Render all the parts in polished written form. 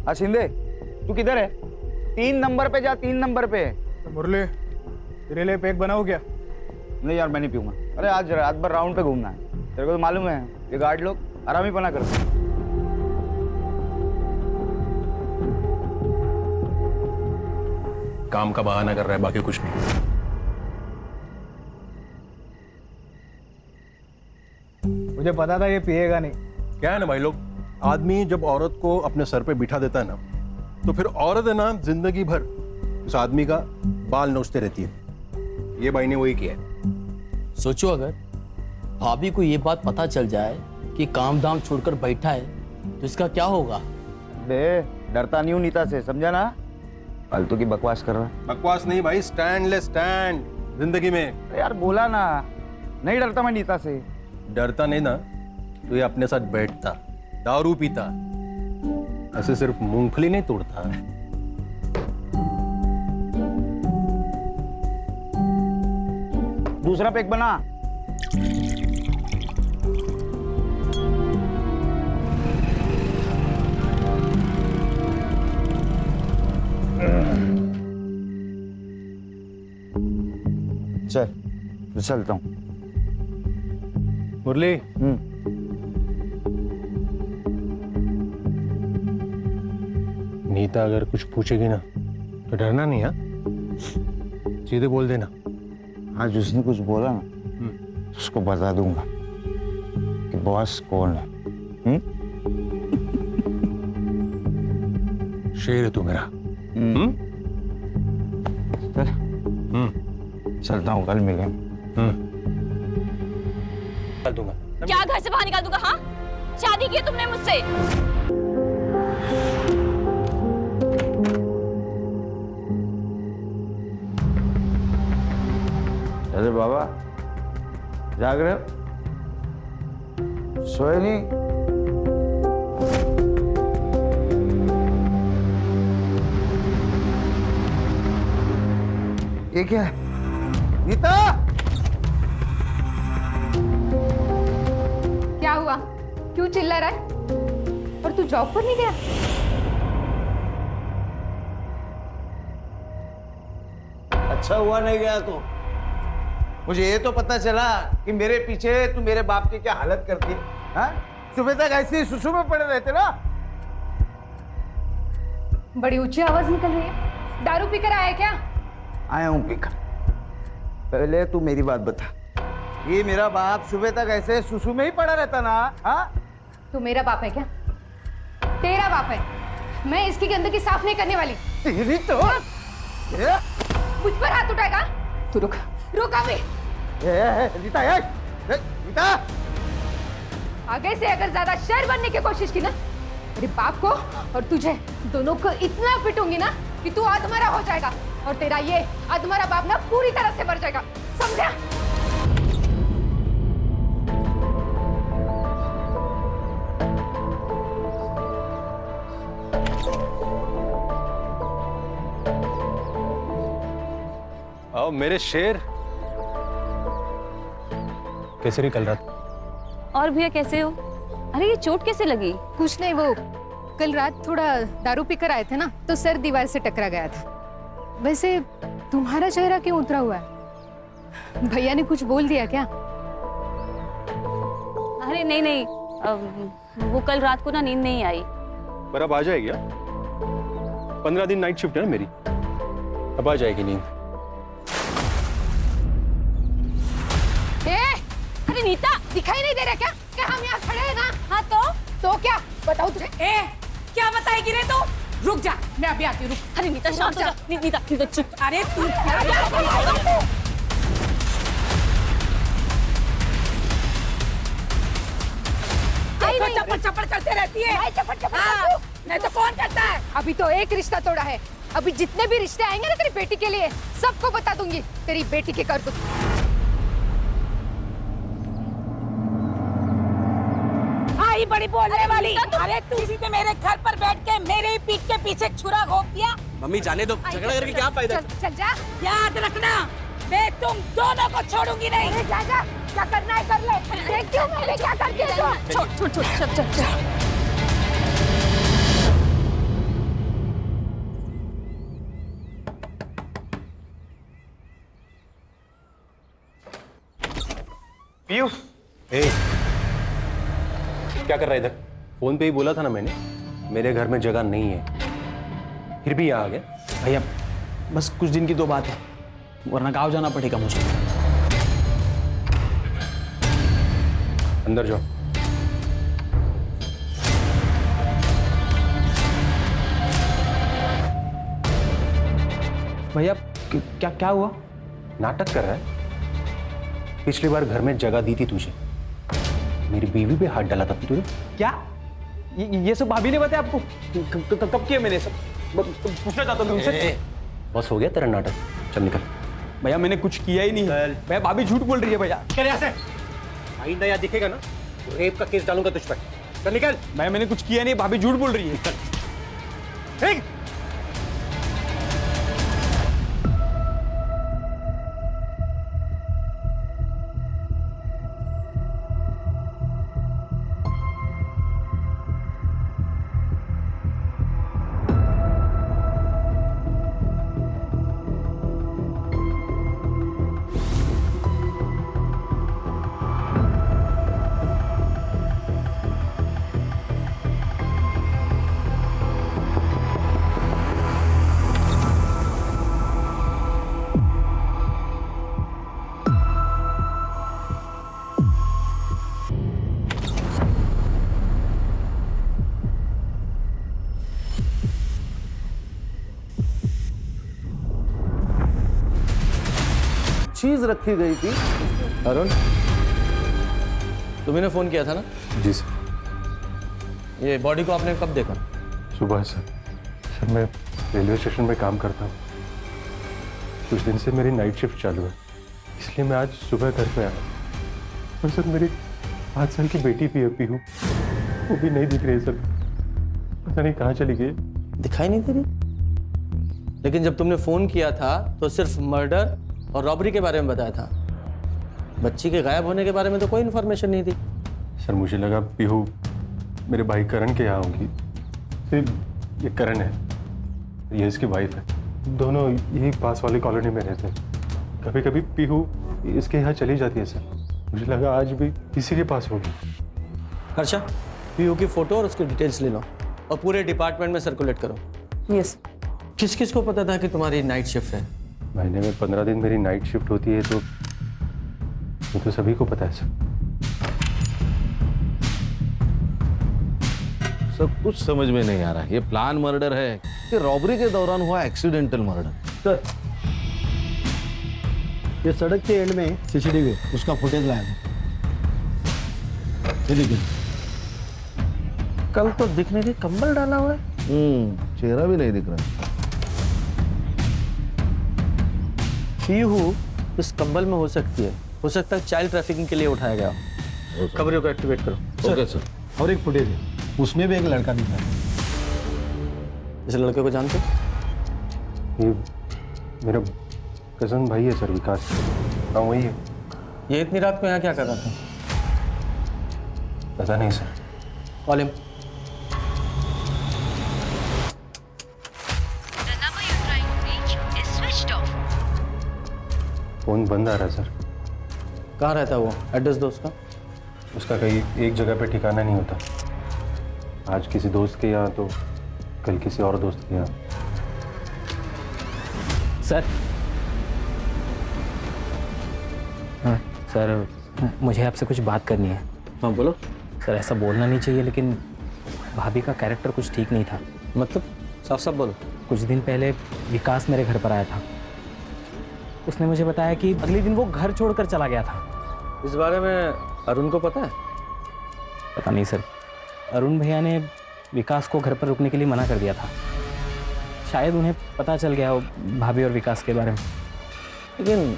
हाँ शिंदे, तू किधर है? 3 नंबर पे जा, 3 नंबर पे। तो मुरली, तेरे लिए पैक बनाओ क्या? नहीं यार, मैं नहीं पीऊंगा। अरे आज रात भर राउंड पे घूमना है, तेरे को तो मालूम है ये गार्ड लोग आरामी पना करते हैं। काम का बहाना कर रहा है, बाकी कुछ नहीं। मुझे पता था ये पिएगा नहीं। क्या है ना भाई लोग, आदमी जब औरत को अपने सर पे बिठा देता है ना, तो फिर औरत है ना जिंदगी भर उस आदमी का बाल नोचते रहती है। ये भाई ने वही किया है। सोचो अगर भाभी को ये बात पता चल जाए कि काम धाम छोड़कर बैठा है तो इसका क्या होगा? बे डरता नहीं हूँ नीता से, समझा ना? फालतू की बकवास कर रहा है। बकवास नहीं भाई, स्टैंड ले स्टैंड जिंदगी में। अरे यार बोला ना, नहीं डरता मैं नीता से। डरता नहीं ना तो ये अपने साथ बैठता, दारू पीता, ऐसे सिर्फ मूंगफली नहीं तोड़ता। दूसरा पैक बना। चल, चलता हूँ। मुरली, नीता अगर कुछ पूछेगी ना तो डरना नहीं। हाँ, सीधे बोल देना। आज उसने कुछ बोला ना, उसको बता दूंगा कि बॉस कौन है। शेर है तू मेरा। चल, चलता हूँ, कल मिलेंगे। निकाल दूंगा। क्या घर से बाहर निकाल दूंगा? हाँ, शादी की है तुमने मुझसे। अरे बाबा, जाग रहे हो? सोए नहीं? ये क्या है? नीता! क्या हुआ? क्यों चिल्ला रहा है? और तू जॉब पर नहीं गया? अच्छा हुआ नहीं गया तो। मुझे ये तो पता चला कि मेरे पीछे तू मेरे बाप की क्या हालत करती है। हाँ? सुबह तक ऐसे ही सुसु में पड़े रहते ना। बड़ी ऊंची आवाज निकल रही है। दारू पीकर आया क्या? आया हूं पीकर। पहले तू मेरी बात बता, ये मेरा बाप सुबह तक ऐसे सुसु में ही पड़ा रहता ना? हाँ? तू मेरा बाप है क्या? तेरा बाप है। मैं इसकी गंदगी साफ नहीं करने वाली। तेरी तो मुझ पर हाथ उठाएगा? तू रुक, रुक अभी। रीता, रीता! आगे से अगर ज्यादा शेर बनने की कोशिश की ना, मेरे बाप को और तुझे दोनों को इतना पिटूंगी ना कि तू अधमरा हो जाएगा और तेरा ये अधमरा बाप ना पूरी तरह से मर जाएगा, समझा? आओ मेरे शेर, कैसे रही कल रात? और भैया कैसे हो? अरे ये चोट कैसे लगी? कुछ नहीं, वो कल रात थोड़ा दारू पीकर आए थे ना, तो सर दीवार से टकरा गया था। वैसे तुम्हारा चेहरा क्यों उतरा हुआ है? भैया ने कुछ बोल दिया क्या? अरे नहीं नहीं, वो कल रात को ना नींद नहीं आई। पर अब आ जाएगी। 15 दिन नाइट शिफ्ट है ना मेरी, अब आ जाएगी नींद। अरे नीता, दिखाई नहीं दे रहा क्या कि हम यहाँ खड़े हैं ना? हाँ तो क्या बताऊँ तुझे? क्या बताएगी रे तू? रुक जा, मैं अभी आती हूँ। रुक। अरे नीता शांत हो जा। नीता चुप। अरे तू चप्पड़ चप्पड़ करते रहती है। नहीं तो कौन करता है? अभी तो एक रिश्ता तोड़ा है, अभी जितने भी रिश्ते आएंगे ना तेरी बेटी के लिए, सबको बता दूंगी तेरी बेटी के करतूत। आई बड़ी बोलने वाली। अरे तू किसी ने मेरे घर पर बैठ के मेरे ही पीठ के पीछे छुरा घोंप दिया। मम्मी जाने दो, झगड़ा करके क्या फायदा? चल जा। याद रखना, मैं तुम दोनों को छोड़ूंगी नहीं। जा जा। क्या करना है कर ले, देखती हूँ मैं क्या करती हूँ। छोड़ छोड़ छोड़ चल चल चल। पीयू, ए, क्या कर रहा है इधर? फोन पे ही बोला था ना मैंने, मेरे घर में जगह नहीं है, फिर भी यहाँ आ गया। भैया बस कुछ दिन की तो बात है, वरना गाँव जाना पड़ेगा मुझे। अंदर जाओ। भैया क्या क्या हुआ? नाटक कर रहा है। पिछली बार घर में जगह दी थी तुझे, मेरी बीवी पे हाथ डाला था तुझे। क्या ये सब भाभी ने बताया आपको? कब किया मैंने सब? पूछना चाहता हूँ तुमसे। बस हो गया तेरा नाटक, चल निकल। भैया मैंने कुछ किया ही नहीं है भैया, भाभी झूठ बोल रही है भैया। चल यहाँ से, आइंदा यहाँ दिखेगा ना तो रेप का केस डालूंगा तुझ पर। चल निकल। भैया मैंने कुछ किया नहीं, भाभी झूठ बोल रही है। ठीक। चीज रखी गई थी। अरुण, तुम्ही फोन किया था ना? जी सर। ये बॉडी को आपने कब देखा? सुबह सर मैं रेलवे स्टेशन में काम करता हूँ, कुछ दिन से मेरी नाइट शिफ्ट चालू है, इसलिए मैं आज सुबह घर पे आया। और सर मेरी 5 साल की बेटी भी अभी हूँ, वो भी नहीं दिख रही है सर, पता नहीं कहाँ चली गई। दिखाई नहीं दे रही? लेकिन जब तुमने फोन किया था तो सिर्फ मर्डर और रॉबरी के बारे में बताया था, बच्ची के गायब होने के बारे में तो कोई इन्फॉर्मेशन नहीं थी। सर मुझे लगा पीहू मेरे भाई करण के यहाँ होंगी, फिर ये करण है, ये इसकी वाइफ है, दोनों यही पास वाली कॉलोनी में रहते हैं। कभी कभी पीहू इसके यहाँ चली जाती है सर, मुझे लगा आज भी किसी के पास होगी। हर्षा, पीयू की फोटो और उसकी डिटेल्स ले लो और पूरे डिपार्टमेंट में सर्कुलेट करो। यस। किस किस को पता था कि तुम्हारी नाइट शिफ्ट है? महीने में 15 दिन मेरी नाइट शिफ्ट होती है, तो ये तो सभी को पता है सर। सब कुछ समझ में नहीं आ रहा है, ये प्लान मर्डर है कि रॉबरी के दौरान हुआ एक्सीडेंटल मर्डर? सर ये सड़क के एंड में सीसीटीवी उसका फुटेज लाया था, ये देखिए। कल तो दिखने के कंबल डाला हुआ है, चेहरा भी नहीं दिख रहा। पीहू इस कंबल में हो सकती है, हो सकता है चाइल्ड ट्रैफिकिंग के लिए उठाया गया। खबरों को एक्टिवेट करो। Okay sir. और एक फुटेज है, उसमें भी एक लड़का दिख रहा है। इस लड़के को जानते? ये मेरा कजन भाई है सर, विकास। हाँ वही है। ये इतनी रात को यहाँ क्या कर रहा था? पता नहीं सर। Call him. फोन बंद आ रहा है सर। कहाँ रहता है वो? एड्रेस दो उसका। उसका कहीं एक जगह पे ठिकाना नहीं होता, आज किसी दोस्त के यहाँ तो कल किसी और दोस्त के यहाँ। सर हाँ सर, मुझे आपसे कुछ बात करनी है। हाँ बोलो। सर ऐसा बोलना नहीं चाहिए, लेकिन भाभी का कैरेक्टर कुछ ठीक नहीं था। मतलब साफ साफ बोलो। कुछ दिन पहले विकास मेरे घर पर आया था, उसने मुझे बताया कि अगले दिन वो घर छोड़कर चला गया था। इस बारे में अरुण को पता है? पता नहीं सर, अरुण भैया ने विकास को घर पर रुकने के लिए मना कर दिया था। शायद उन्हें पता चल गया हो भाभी और विकास के बारे में। लेकिन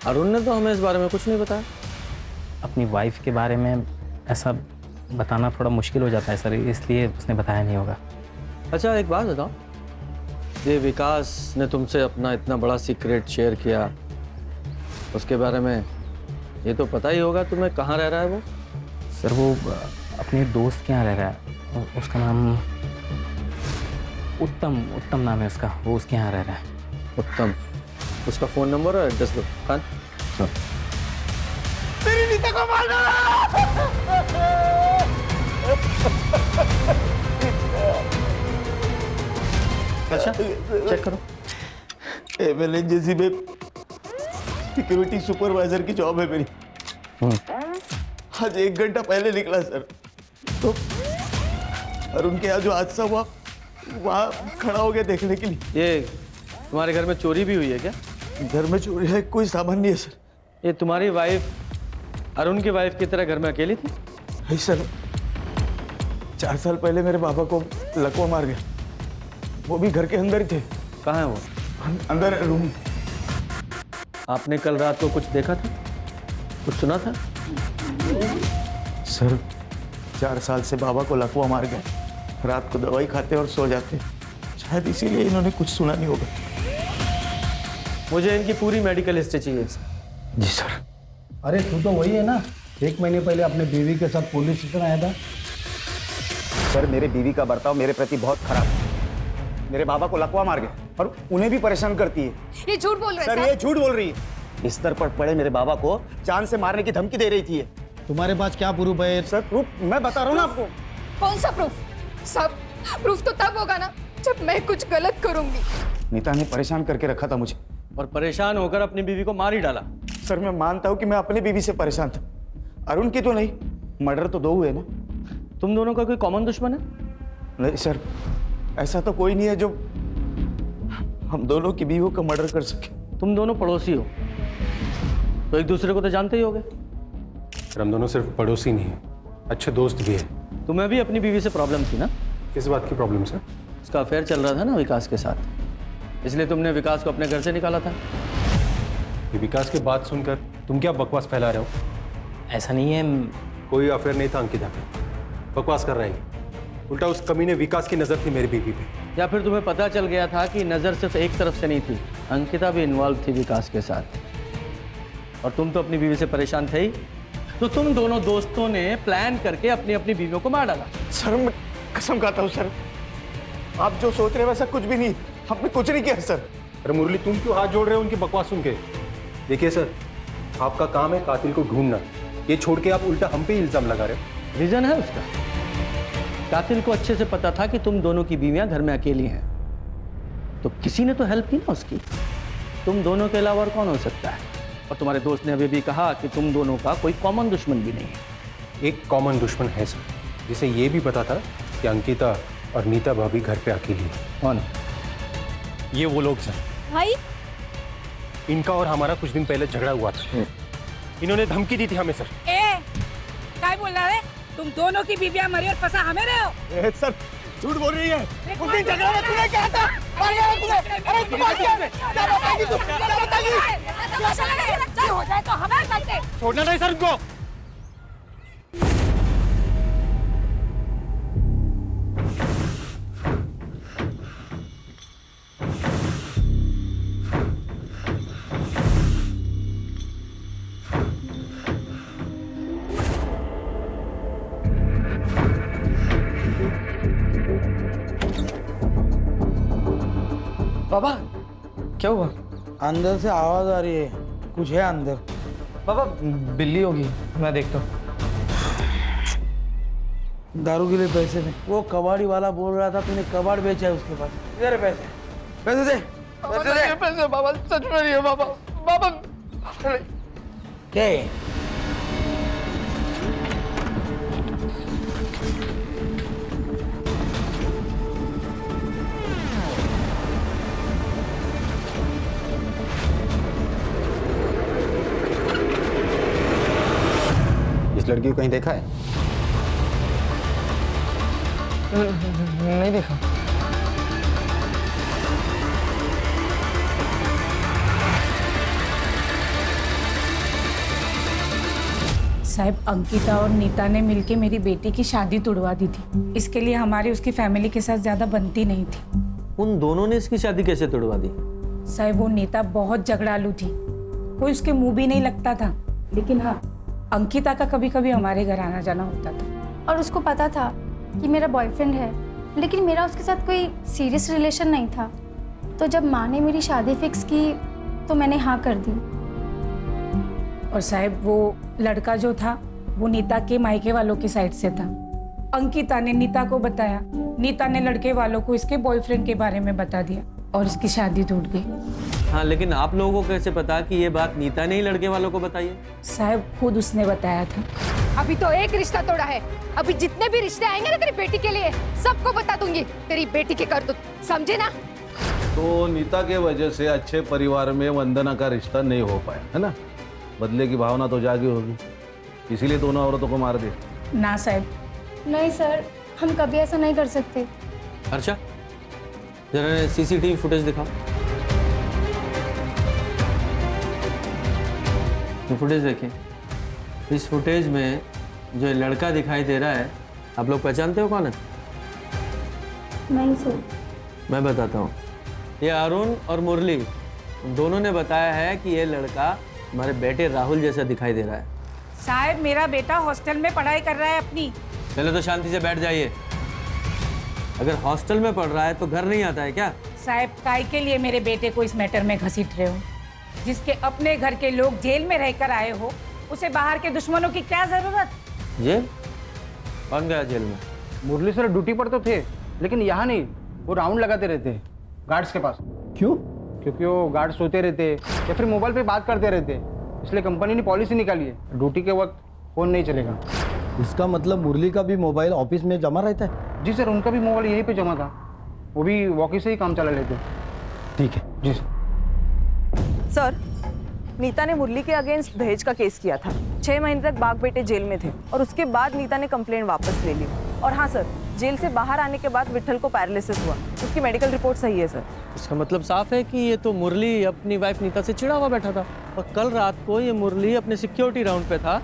अरुण ने तो हमें इस बारे में कुछ नहीं बताया। अपनी वाइफ के बारे में ऐसा बताना थोड़ा मुश्किल हो जाता है सर, इसलिए उसने बताया नहीं होगा। अच्छा एक बात बताओ, ये विकास ने तुमसे अपना इतना बड़ा सीक्रेट शेयर किया, उसके बारे में ये तो पता ही होगा तुम्हें कहाँ रह रहा है वो। सर वो अपने दोस्त के यहाँ रह रहा है, उसका नाम उत्तम नाम है उसका, वो उसके यहाँ रह रहा है। उत्तम, उसका फ़ोन नंबर और एड्रेस दो। खान मेरी नीता को मार अच्छा चेक करो। एमएलएनजेसी में सिक्योरिटी सुपरवाइजर की जॉब है मेरी। आज 1 घंटा पहले निकला सर, तो और उनके यहाँ जो हादसा हुआ वहाँ खड़ा हो गया देखने के लिए। ये तुम्हारे घर में चोरी भी हुई है क्या? घर में चोरी है, कोई सामान नहीं है सर। ये तुम्हारी वाइफ अरुण की वाइफ की तरह घर में अकेली थी? नहीं सर, 4 साल पहले मेरे बाबा को लकवा मार गया, वो भी घर के अंदर ही थे। कहाँ है वो? अंदर रूम। आपने कल रात को कुछ देखा था, कुछ सुना था? सर 4 साल से बाबा को लकवा मार गए, रात को दवाई खाते और सो जाते, शायद इसीलिए इन्होंने कुछ सुना नहीं होगा। मुझे इनकी पूरी मेडिकल हिस्ट्री चाहिए। जी सर। अरे तू तो वही है ना, 1 महीने पहले अपने बीवी के साथ पुलिस स्टेशन आया था। सर मेरे बीवी का बर्ताव मेरे प्रति बहुत खराब है। मेरे बाबा को लकवा मार गए और उन्हें भी परेशान करती है। ये झूठ बोल रहे सर हैं ये झूठ बोल रही है। बिस्तर पर पड़े मेरे बाबा को जान से मारने की धमकी दे रही थी ये। तुम्हारे पास क्या प्रूफ है? सर प्रूफ मैं बता रहा हूँ ना आपको। कौन सा प्रूफ? सब प्रूफ तो तब होगा ना जब मैं कुछ गलत करूंगी। नीता ने परेशान करके रखा था मुझे, और परेशान होकर अपनी बीवी को मार ही डाला। सर मैं मानता हूँ कि मैं अपनी बीवी से परेशान था, अरुण की तो नहीं। मर्डर तो 2 हुए ना। तुम दोनों का कोई कॉमन दुश्मन है? नहीं सर, ऐसा तो कोई नहीं है जो हम दोनों की बीवियों का मर्डर कर सके। तुम दोनों पड़ोसी हो तो एक दूसरे को तो जानते ही होगे। सर हम दोनों सिर्फ पड़ोसी नहीं हैं, अच्छे दोस्त भी हैं। तुम्हें भी अपनी बीवी से प्रॉब्लम थी ना? किस बात की प्रॉब्लम सर? उसका अफेयर चल रहा था ना विकास के साथ, इसलिए तुमने विकास को अपने घर से निकाला था। ये विकास की बात सुनकर तुम क्या बकवास फैला रहे हो? ऐसा नहीं है, कोई अफेयर नहीं था अंकिता पे, बकवास कर रहे हैं। उल्टा उस कमीने विकास की नजर थी मेरी बीवी पे। या फिर तुम्हें पता चल गया था कि नज़र सिर्फ एक तरफ से नहीं थी, अंकिता भी इन्वॉल्व थी विकास के साथ, और तुम तो अपनी बीवी से परेशान थे ही, तो तुम दोनों दोस्तों ने प्लान करके अपनी अपनी बीवियों को मार डाला। सर मैं कसम खाता हूँ सर, आप जो सोच रहे हैं वैसा कुछ भी नहीं, हमने कुछ नहीं किया सर। अरे मुरली तुम क्यों हाथ जोड़ रहे हो उनकी बकवास सुन के? देखिए सर, आपका काम है कातिल को ढूंढना, ये छोड़ के आप उल्टा हम पे इल्जाम लगा रहे हो। रीजन है उसका, कातिल को अच्छे से पता था कि तुम दोनों की बीवियां घर में अकेली हैं, तो किसी ने तो हेल्प की ना उसकी। तुम दोनों के अलावा और कौन हो सकता है? और तुम्हारे दोस्त ने अभी भी कहा कि तुम दोनों का कोई कॉमन दुश्मन भी नहीं है। एक कॉमन दुश्मन है सर, जिसे ये भी पता था कि अंकिता और नीता भाभी घर पे अकेली है। कौन? ये वो लोग सर। भाई इनका और हमारा कुछ दिन पहले झगड़ा हुआ था, इन्होंने धमकी दी थी हमें सर। क्या बोल रहा है? तुम दोनों की बीवियां मरी और फंसा हमें रहे हो। सर झूठ बोल रही है। उस दिन झगड़ा में तूने क्या था? अरे तुम क्या बताएगी? तुम क्या बताएगी? हो जाए तो हमें करते। छोड़ना नहीं सर उनको। बाबा क्या हुआ? अंदर से आवाज आ रही है, कुछ है अंदर। बाबा बिल्ली होगी, मैं देखता हूँ। दारू के लिए पैसे नहीं। वो कबाड़ी वाला बोल रहा था तूने कबाड़ बेचा है उसके पास। इधर है पैसे, पैसे दे, पैसे दे। पैसे बाबा सच में नहीं है बाबा। बाबा क्या है? इस लड़की को कहीं देखा है? नहीं देखा। साहब अंकिता और नीता ने मिलके मेरी बेटी की शादी तुड़वा दी थी। इसके लिए हमारी उसकी फैमिली के साथ ज्यादा बनती नहीं थी। उन दोनों ने इसकी शादी कैसे तुड़वा दी? साहब वो नीता बहुत झगड़ालू थी, कोई उसके मुंह भी नहीं लगता था। लेकिन हाँ, अंकिता का कभी कभी हमारे घर आना जाना होता था। और उसको पता था कि मेरा बॉयफ्रेंड है, लेकिन मेरा उसके साथ कोई सीरियस रिलेशन नहीं था। तो जब माँ ने मेरी शादी फिक्स की तो मैंने हाँ कर दी। और साहब, वो लड़का जो था वो नीता के मायके वालों की साइड से था। अंकिता ने नीता को बताया, नीता ने लड़के वालों को इसके बॉयफ्रेंड के बारे में बता दिया और इसकी शादी टूट गई। हाँ, लेकिन आप लोगों को कैसे पता कि ये बात नीता ने ही लड़के वालों को बताई है? साहब, खुद उसने बताया था। अभी तो एक रिश्ता तोड़ा है, अभी जितने भी रिश्ते आएंगे ना तेरी बेटी के लिए सबको बता दूंगी तेरी बेटी के करतूत, समझे ना? तो नीता के वजह से अच्छे परिवार में वंदना का रिश्ता नहीं हो पाया, है ना? बदले की भावना तो जागी होगी, इसीलिए दोनों औरतों को मार दिया। ना साहब। नहीं सर, हम कभी ऐसा नहीं कर सकते। अर्चा, जरा सीसीटीवी फुटेज दिखाओ। तो फुटेज देखिए। इस फुटेज में जो ये लड़का दिखाई दे रहा है, आप लोग पहचानते हो कौन है? नहीं सर। मैं बताता हूँ। ये अरुण और मुरली दोनों ने बताया है कि ये लड़का हमारे बेटे राहुल जैसा दिखाई दे रहा है। साहब, मेरा बेटा हॉस्टल में पढ़ाई कर रहा है अपनी। पहले तो शांति से बैठ जाइए। अगर हॉस्टल में पढ़ रहा है तो घर नहीं आता है क्या? साहब, काय के लिए मेरे बेटे को इस मैटर में घसीट रहे हो? जिसके अपने घर के लोग जेल में रहकर आए हो, उसे बाहर के दुश्मनों की क्या जरूरत? जेल? कौन गया जेल में? मुरली सर ड्यूटी पर तो थे, लेकिन यहाँ नहीं, वो राउंड लगाते रहते गार्ड्स के पास। क्यों? क्योंकि वो गार्ड सोते रहते या फिर मोबाइल पे बात करते रहते, इसलिए कंपनी ने पॉलिसी निकाली है, ड्यूटी के वक्त फोन नहीं चलेगा। इसका मतलब मुरली का भी मोबाइल ऑफिस में जमा रहता है? जी सर, उनका भी मोबाइल यहीं पे जमा था, वो भी वॉकी से ही काम चला लेते। ठीक है जी सर। सर, नीता ने मुरली के अगेंस्ट दहेज का केस किया था। 6 महीने तक बाग बेटे जेल में थे और उसके बाद नीता ने कंप्लेंट वापस ले ली। और हाँ सर, जेल से बाहर आने के बाद विट्ठल को पैरालिसिस हुआ, उसकी मेडिकल रिपोर्ट सही है सर। इसका मतलब साफ है कि ये तो मुरली अपनी वाइफ नीता से चिढ़ा हुआ बैठा था, और कल रात को ये मुरली अपने सिक्योरिटी राउंड पे था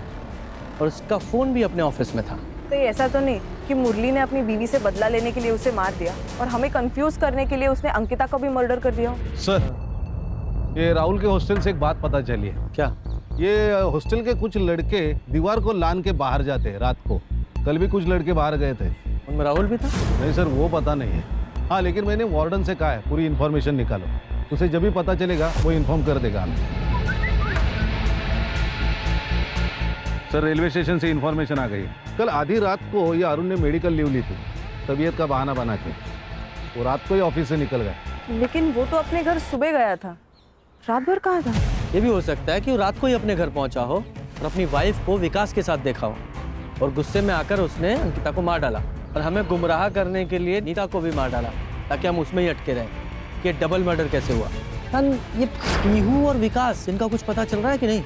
और उसका फोन भी अपने ऑफिस में था। तो ये ऐसा तो नहीं कि मुरली ने अपनी बीवी से बदला लेने के लिए उसे मार दिया और हमें कंफ्यूज करने के लिए उसने अंकिता को भी मर्डर कर दिया? सर, ये राहुल के हॉस्टल से एक बात पता चली है। क्या? ये हॉस्टल के कुछ लड़के दीवार को लान के बाहर जाते हैं रात को। कल भी कुछ लड़के बाहर गए थे। उनमें राहुल भी था? नहीं सर, वो पता नहीं है। हाँ, लेकिन मैंने वार्डन से कहा है पूरी इन्फॉर्मेशन निकालो, उसे जब भी पता चलेगा वो इन्फॉर्म कर देगा हमें। सर, रेलवे स्टेशन से इन्फॉर्मेशन आ गई। कल आधी रात को ये अरुण ने मेडिकल लीव ली थी, तबीयत का बहाना बना के वो रात को ही ऑफिस से निकल गया। लेकिन वो तो अपने घर सुबह गया था, रात भर कहाँ था? ये भी हो सकता है कि वो रात को ही अपने घर पहुंचा हो और अपनी वाइफ को विकास के साथ देखा हो और गुस्से में आकर उसने अंकिता को मार डाला और हमें गुमराह करने के लिए नीता को भी मार डाला, ताकि हम उसमें ही अटके रहें कि ये डबल मर्डर कैसे हुआ। ये पीहू और विकास, इनका कुछ पता चल रहा है कि नहीं?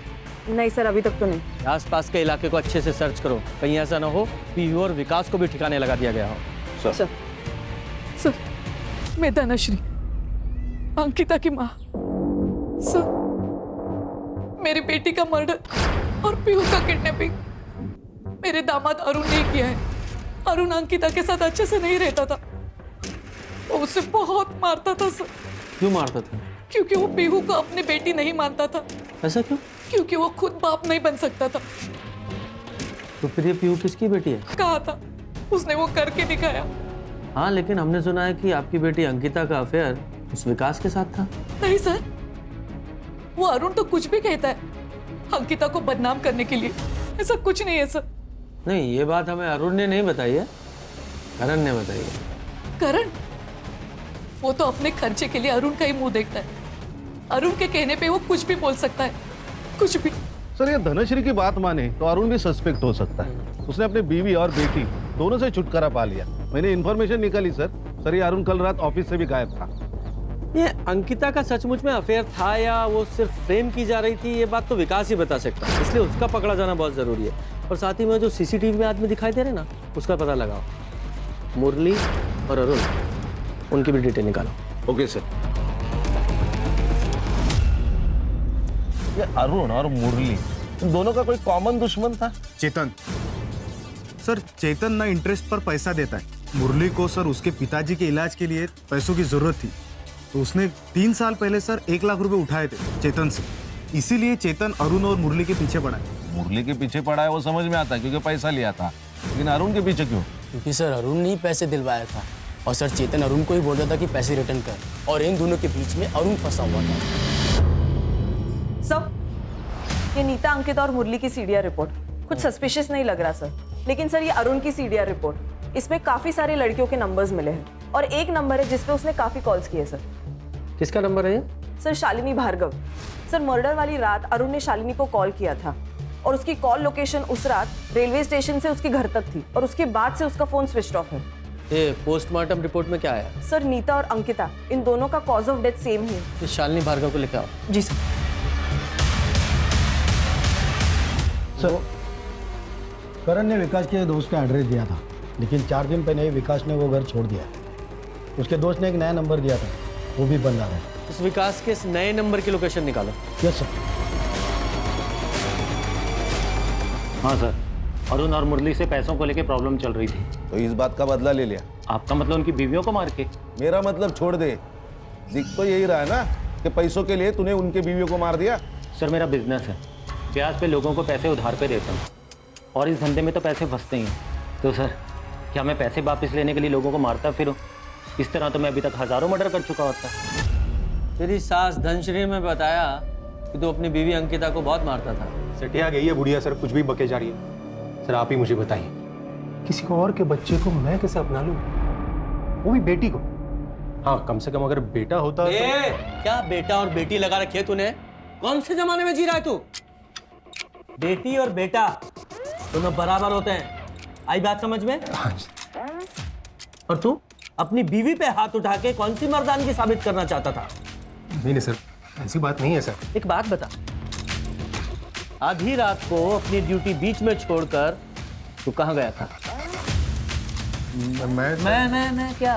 नहीं सर, अभी तक तो नहीं। आसपास के इलाके को अच्छे से सर्च करो, कहीं ऐसा ना हो पीहू और विकास को भी ठिकाने लगा दिया गया हो। सर, मैं धनश्री, अंकिता की माँ। सर, मेरी बेटी का मर्डर और पीहू का किडनैपिंग मेरे दामाद अरुण ने किया है। अरुण अंकिता के साथ अच्छे से नहीं रहता था, वो उसे बहुत मारता था सर। क्यों मारता था? क्योंकि वो पीहू को अपनी बेटी नहीं मानता था। ऐसा क्यों? क्योंकि वो खुद बाप नहीं बन सकता था। तो फिर ये पीहू किसकी बेटी है? कहा था, उसने वो करके दिखाया। हाँ, लेकिन हमने सुना है कि आपकी बेटी अंकिता का अफेयर उस विकास के साथ था। नहीं सर, वो अरुण तो कुछ भी कहता है अंकिता को बदनाम करने के लिए, ऐसा कुछ नहीं है सर। नहीं, ये बात हमें अरुण ने नहीं बताई है, करण ने बताई है। करण? वो तो अपने खर्चे के लिए अरुण का ही मुंह देखता है। अरुण के कहने पे वो कुछ भी बोल सकता है, कुछ भी। सर, ये धनश्री की बात माने तो अरुण भी सस्पेक्ट हो सकता है। उसने अपनी बीवी और बेटी दोनों से छुटकारा पा लिया। मैंने इन्फॉर्मेशन निकाली सर, ये अरुण कल रात ऑफिस से भी गायब था। ये अंकिता का सचमुच में अफेयर था या वो सिर्फ फ्रेम की जा रही थी, ये बात तो विकास ही बता सकता है, इसलिए उसका पकड़ा जाना बहुत जरूरी है। और साथ ही में जो सीसीटीवी में आदमी दिखाई दे रहे ना, उसका पता लगाओ। मुरली और अरुण, उनकी भी डिटेल निकालो। Okay sir. ये अरुण और मुरली, इन दोनों का कोई कॉमन दुश्मन था? चेतन। सर, चेतन ना इंटरेस्ट पर पैसा देता है। मुरली को सर उसके पिताजी के इलाज के लिए पैसों की जरूरत थी, तो उसने 3 साल पहले सर 1 लाख रुपए उठाए थे चेतन से। इसीलिए चेतन अरुण और मुरली के पीछे पड़ा है। मुरली के पीछे पड़ा है वो समझ में आता है क्योंकि पैसा लिया था, लेकिन अरुण के पीछे क्यों? क्योंकि सर अरुण ने ही पैसे दिलवाया था और सर चेतन अरुण को ही बोल रहा था कि पैसे रिटर्न कर, और इन दोनों के बीच में अरुण फंसा हुआ था। सर, ये नीता, अंकिता और मुरली की सीडीआर रिपोर्ट कुछ सस्पिशियस नहीं लग रहा सर, लेकिन सर ये अरुण की सीडीआर रिपोर्ट, इसमें काफी सारी लड़कियों के नंबर्स मिले हैं और एक नंबर है जिसपे उसने काफी कॉल्स किए सर। किसका नंबर है ये? Sir Shalini Bhargav. Sir murder वाली रात अरुण ने शालिनी को कॉल किया था और उसकी कॉल लोकेशन उस रात रेलवे स्टेशन से उसके घर तक थी और उसके बाद से उसका फोन स्विच ऑफ है। ये पोस्टमार्टम रिपोर्ट में क्या आया? सर नीता और अंकिता इन दोनों का कॉज ऑफ डेथ सेम ही है। शालिनी भार्गव को लेकर आओ। जी सर। सर, करण ने विकास के दोस्त का एड्रेस दिया था, लेकिन 4 दिन पहले ही विकास ने वो घर छोड़ दिया। उसके दोस्त ने एक नया नंबर दिया था, वो भी बंद आ रहा है। उस विकास के इस नए नंबर की लोकेशन निकालो। Yes sir. हाँ सर, अरुण और मुरली से पैसों को लेके प्रॉब्लम चल रही थी, तो इस बात का बदला ले लिया। आपका मतलब उनकी बीवियों को मार के? मेरा मतलब छोड़ दे, दिख तो यही रहा है ना कि पैसों के लिए तूने उनके बीवियों को मार दिया। सर मेरा बिजनेस है, ब्याज पे लोगों को पैसे उधार पे देता हूँ और इस धंधे में तो पैसे फंसते ही हैं। तो सर क्या मैं पैसे वापस लेने के लिए लोगों को मारता फिरूं? इस तरह तो मैं अभी तक हजारों मर्डर कर चुका होता। तेरी सास धनश्री में बताया कि तू अपनी बीवी अंकिता को बहुत मारता था। सटिया गई है बुढ़िया सर, कुछ भी बके जा रही है। सर आप ही मुझे बताइए, किसी को और के बच्चे को मैं कैसे अपना लूं, वो भी बेटी को? हाँ, कम से कम अगर बेटा होता तो... क्या बेटा और बेटी लगा रखे तूने? कौन से जमाने में जी रहा है तू? बेटी और बेटा दोनों बराबर होते हैं, आई बात समझ में? और तू अपनी बीवी पे हाथ उठा के कौन सी मर्दानगी साबित करना चाहता था? नहीं सर, ऐसी बात नहीं है सर। एक बात बता, आधी रात को अपनी ड्यूटी बीच में छोड़कर तू कहां गया था? मैं क्या?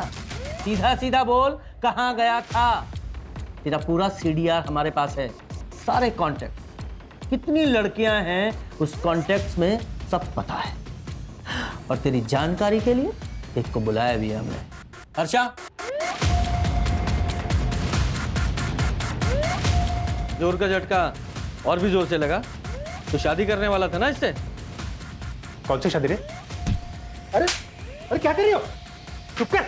सीधा सीधा बोल, कहां गया था? तेरा पूरा सीडीआर हमारे पास है, सारे कॉन्टेक्ट, कितनी लड़कियां हैं उस कॉन्टेक्ट्स में सब पता है। और तेरी जानकारी के लिए एक को बुलाया भी है हमने। हर्षा, जोर का झटका और भी जोर से लगा। तो शादी करने वाला था ना इससे? कौन सी शादी रे? अरे क्या कर रही हो? चुप कर।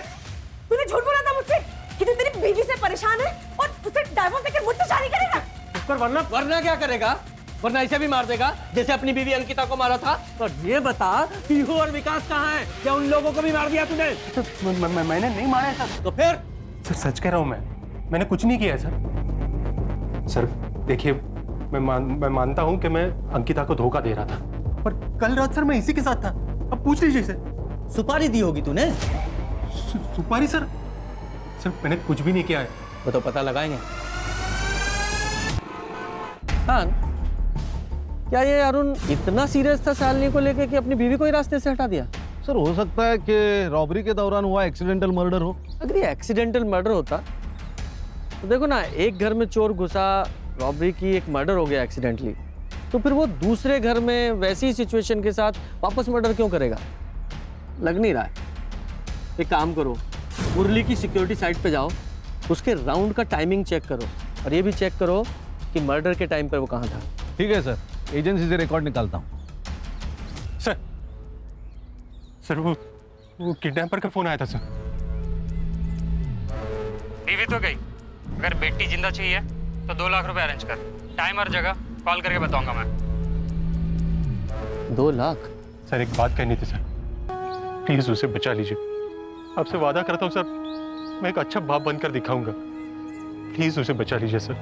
तूने झूठ बोला था मुझसे कि तू तेरी बीवी से परेशान है और उसे डाइवोर्स देकर मुझसे शादी करेगा। चुप कर, वरना क्या करेगा? वरना ऐसे भी मार देगा जैसे अपनी बीवी अंकिता को मारा था। और ये बता, पीहू और विकास कहाँ हैं? क्या उन लोगों को भी मार दिया तूने? मैंने नहीं मारा है सर। तो फिर? सर सच कह रहा हूँ, मैंने कुछ नहीं किया है सर। सर देखिए, मैं मानता हूँ कि मैं अंकिता को धोखा दे रहा था, पर कल रात सर मैं इसी के साथ था। अब पूछ लीजिए इसे। सुपारी दी होगी तूने? सुपारी सर मैंने कुछ भी नहीं किया है। वो तो पता लगाएंगे। हाँ, क्या ये अरुण इतना सीरियस था शालिनी को लेके कि अपनी बीवी को ही रास्ते से हटा दिया? सर हो सकता है कि रॉबरी के दौरान हुआ एक्सीडेंटल मर्डर हो। अगर ये एक्सीडेंटल मर्डर होता तो देखो ना, एक घर में चोर घुसा, रॉबरी की, एक मर्डर हो गया एक्सीडेंटली, तो फिर वो दूसरे घर में वैसी सिचुएशन के साथ वापस मर्डर क्यों करेगा? लग नहीं रहा है। एक काम करो, मुरली की सिक्योरिटी साइट पे जाओ, उसके राउंड का टाइमिंग चेक करो और ये भी चेक करो कि मर्डर के टाइम पर वो कहाँ था। ठीक है सर, एजेंसी से रिकॉर्ड निकालता हूँ। सर वो किडनैपर का फोन आया था सर। बीवी तो गई, अगर बेटी जिंदा चाहिए तो 2 लाख रुपए अरेंज कर। टाइम और जगह कॉल करके बताऊंगा मैं। 2 लाख? सर एक बात कहनी थी सर, प्लीज उसे बचा लीजिए। आपसे वादा करता हूँ सर, मैं एक अच्छा बाप बनकर दिखाऊंगा। प्लीज उसे बचा लीजिए सर।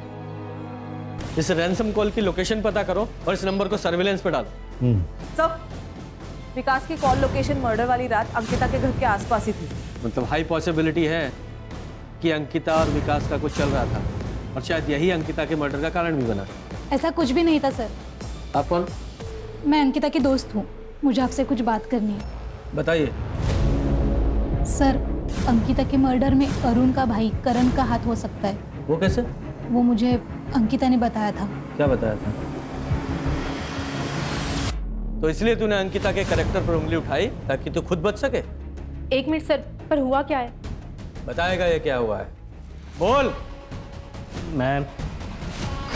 इस रैंसम कॉल की लोकेशन पता करो और इस नंबर को सर्विलेंस पे डालो। सर, विकास की कॉल लोकेशन मर्डर वाली रात अंकिता के घर के आसपास ही थी। मतलब हाई पॉसिबिलिटी है कि अंकिता और विकास का कुछ चल रहा था और शायद यही अंकिता के मर्डर का कारण भी बना। ऐसा कुछ भी नहीं था सर। आप कौन? मैं अंकिता की दोस्त हूँ, मुझे आपसे कुछ बात करनी है। बताइए। सर, अंकिता के मर्डर में अरुण का भाई करण का हाथ हो सकता है। वो कैसे? वो मुझे अंकिता ने बताया था। क्या बताया था? तो इसलिए तूने अंकिता के कैरेक्टर पर उंगली उठाई ताकि तू खुद बच सके? 1 मिनट सर, पर हुआ क्या है? बताएगा ये क्या हुआ है? बोल। मैं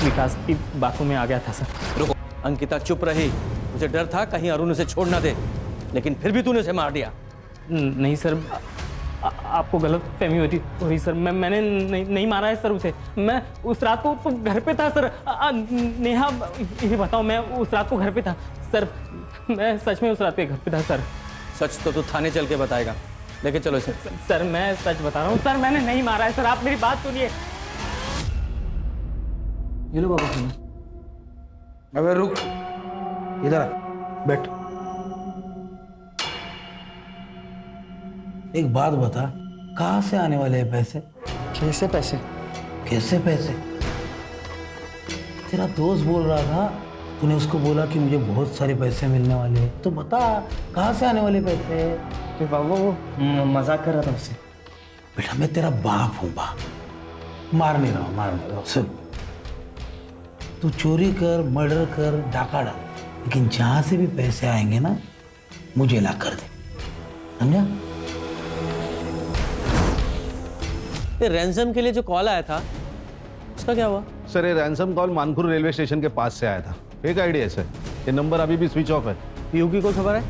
विकास की बातों में आ गया था सर। रुको, अंकिता चुप रही। मुझे डर था कहीं अरुण उसे छोड़ ना दे, लेकिन फिर भी तूने उसे मार दिया। नहीं सर, आपको गलत फहमी हो रही सर। मैंने नहीं मारा है सर उसे। मैं उस रात को तो घर पे था सर। नेहा, ये बताओ, मैं उस रात को घर पे था सर। मैं सच में उस रात पे घर पे था सर। सच तो तू थाने चल के बताएगा, लेके चलो इसे। सर मैं सच बता रहा हूँ सर, मैंने नहीं मारा है सर। आप मेरी बात सुनिए। ये लो बाबा सुनो। अबे रुक, इधर आ, बैठ। एक बात बता, कहाँ से आने वाले हैं पैसे? कैसे पैसे? कैसे पैसे? तेरा दोस्त बोल रहा था, तूने उसको बोला कि मुझे बहुत सारे पैसे मिलने वाले हैं, तो बता कहाँ से आने वाले पैसे? तो बाबा वो मजाक कर रहा था उससे। बेटा मैं तेरा बाप हूँ बाप, मार नहीं रहा हूँ। सुन, तू चोरी कर, मर्डर कर, डाका डाल, लेकिन जहाँ से भी पैसे आएंगे ना, मुझे ला कर दे, समझा? ये रैंसम के लिए जो कॉल आया था उसका क्या हुआ? सर ये ransom call Manpur railway station के पास से आया था। फेक आईडी है सर, ये नंबर अभी भी स्विच ऑफ है। पीयू की कोई खबर है?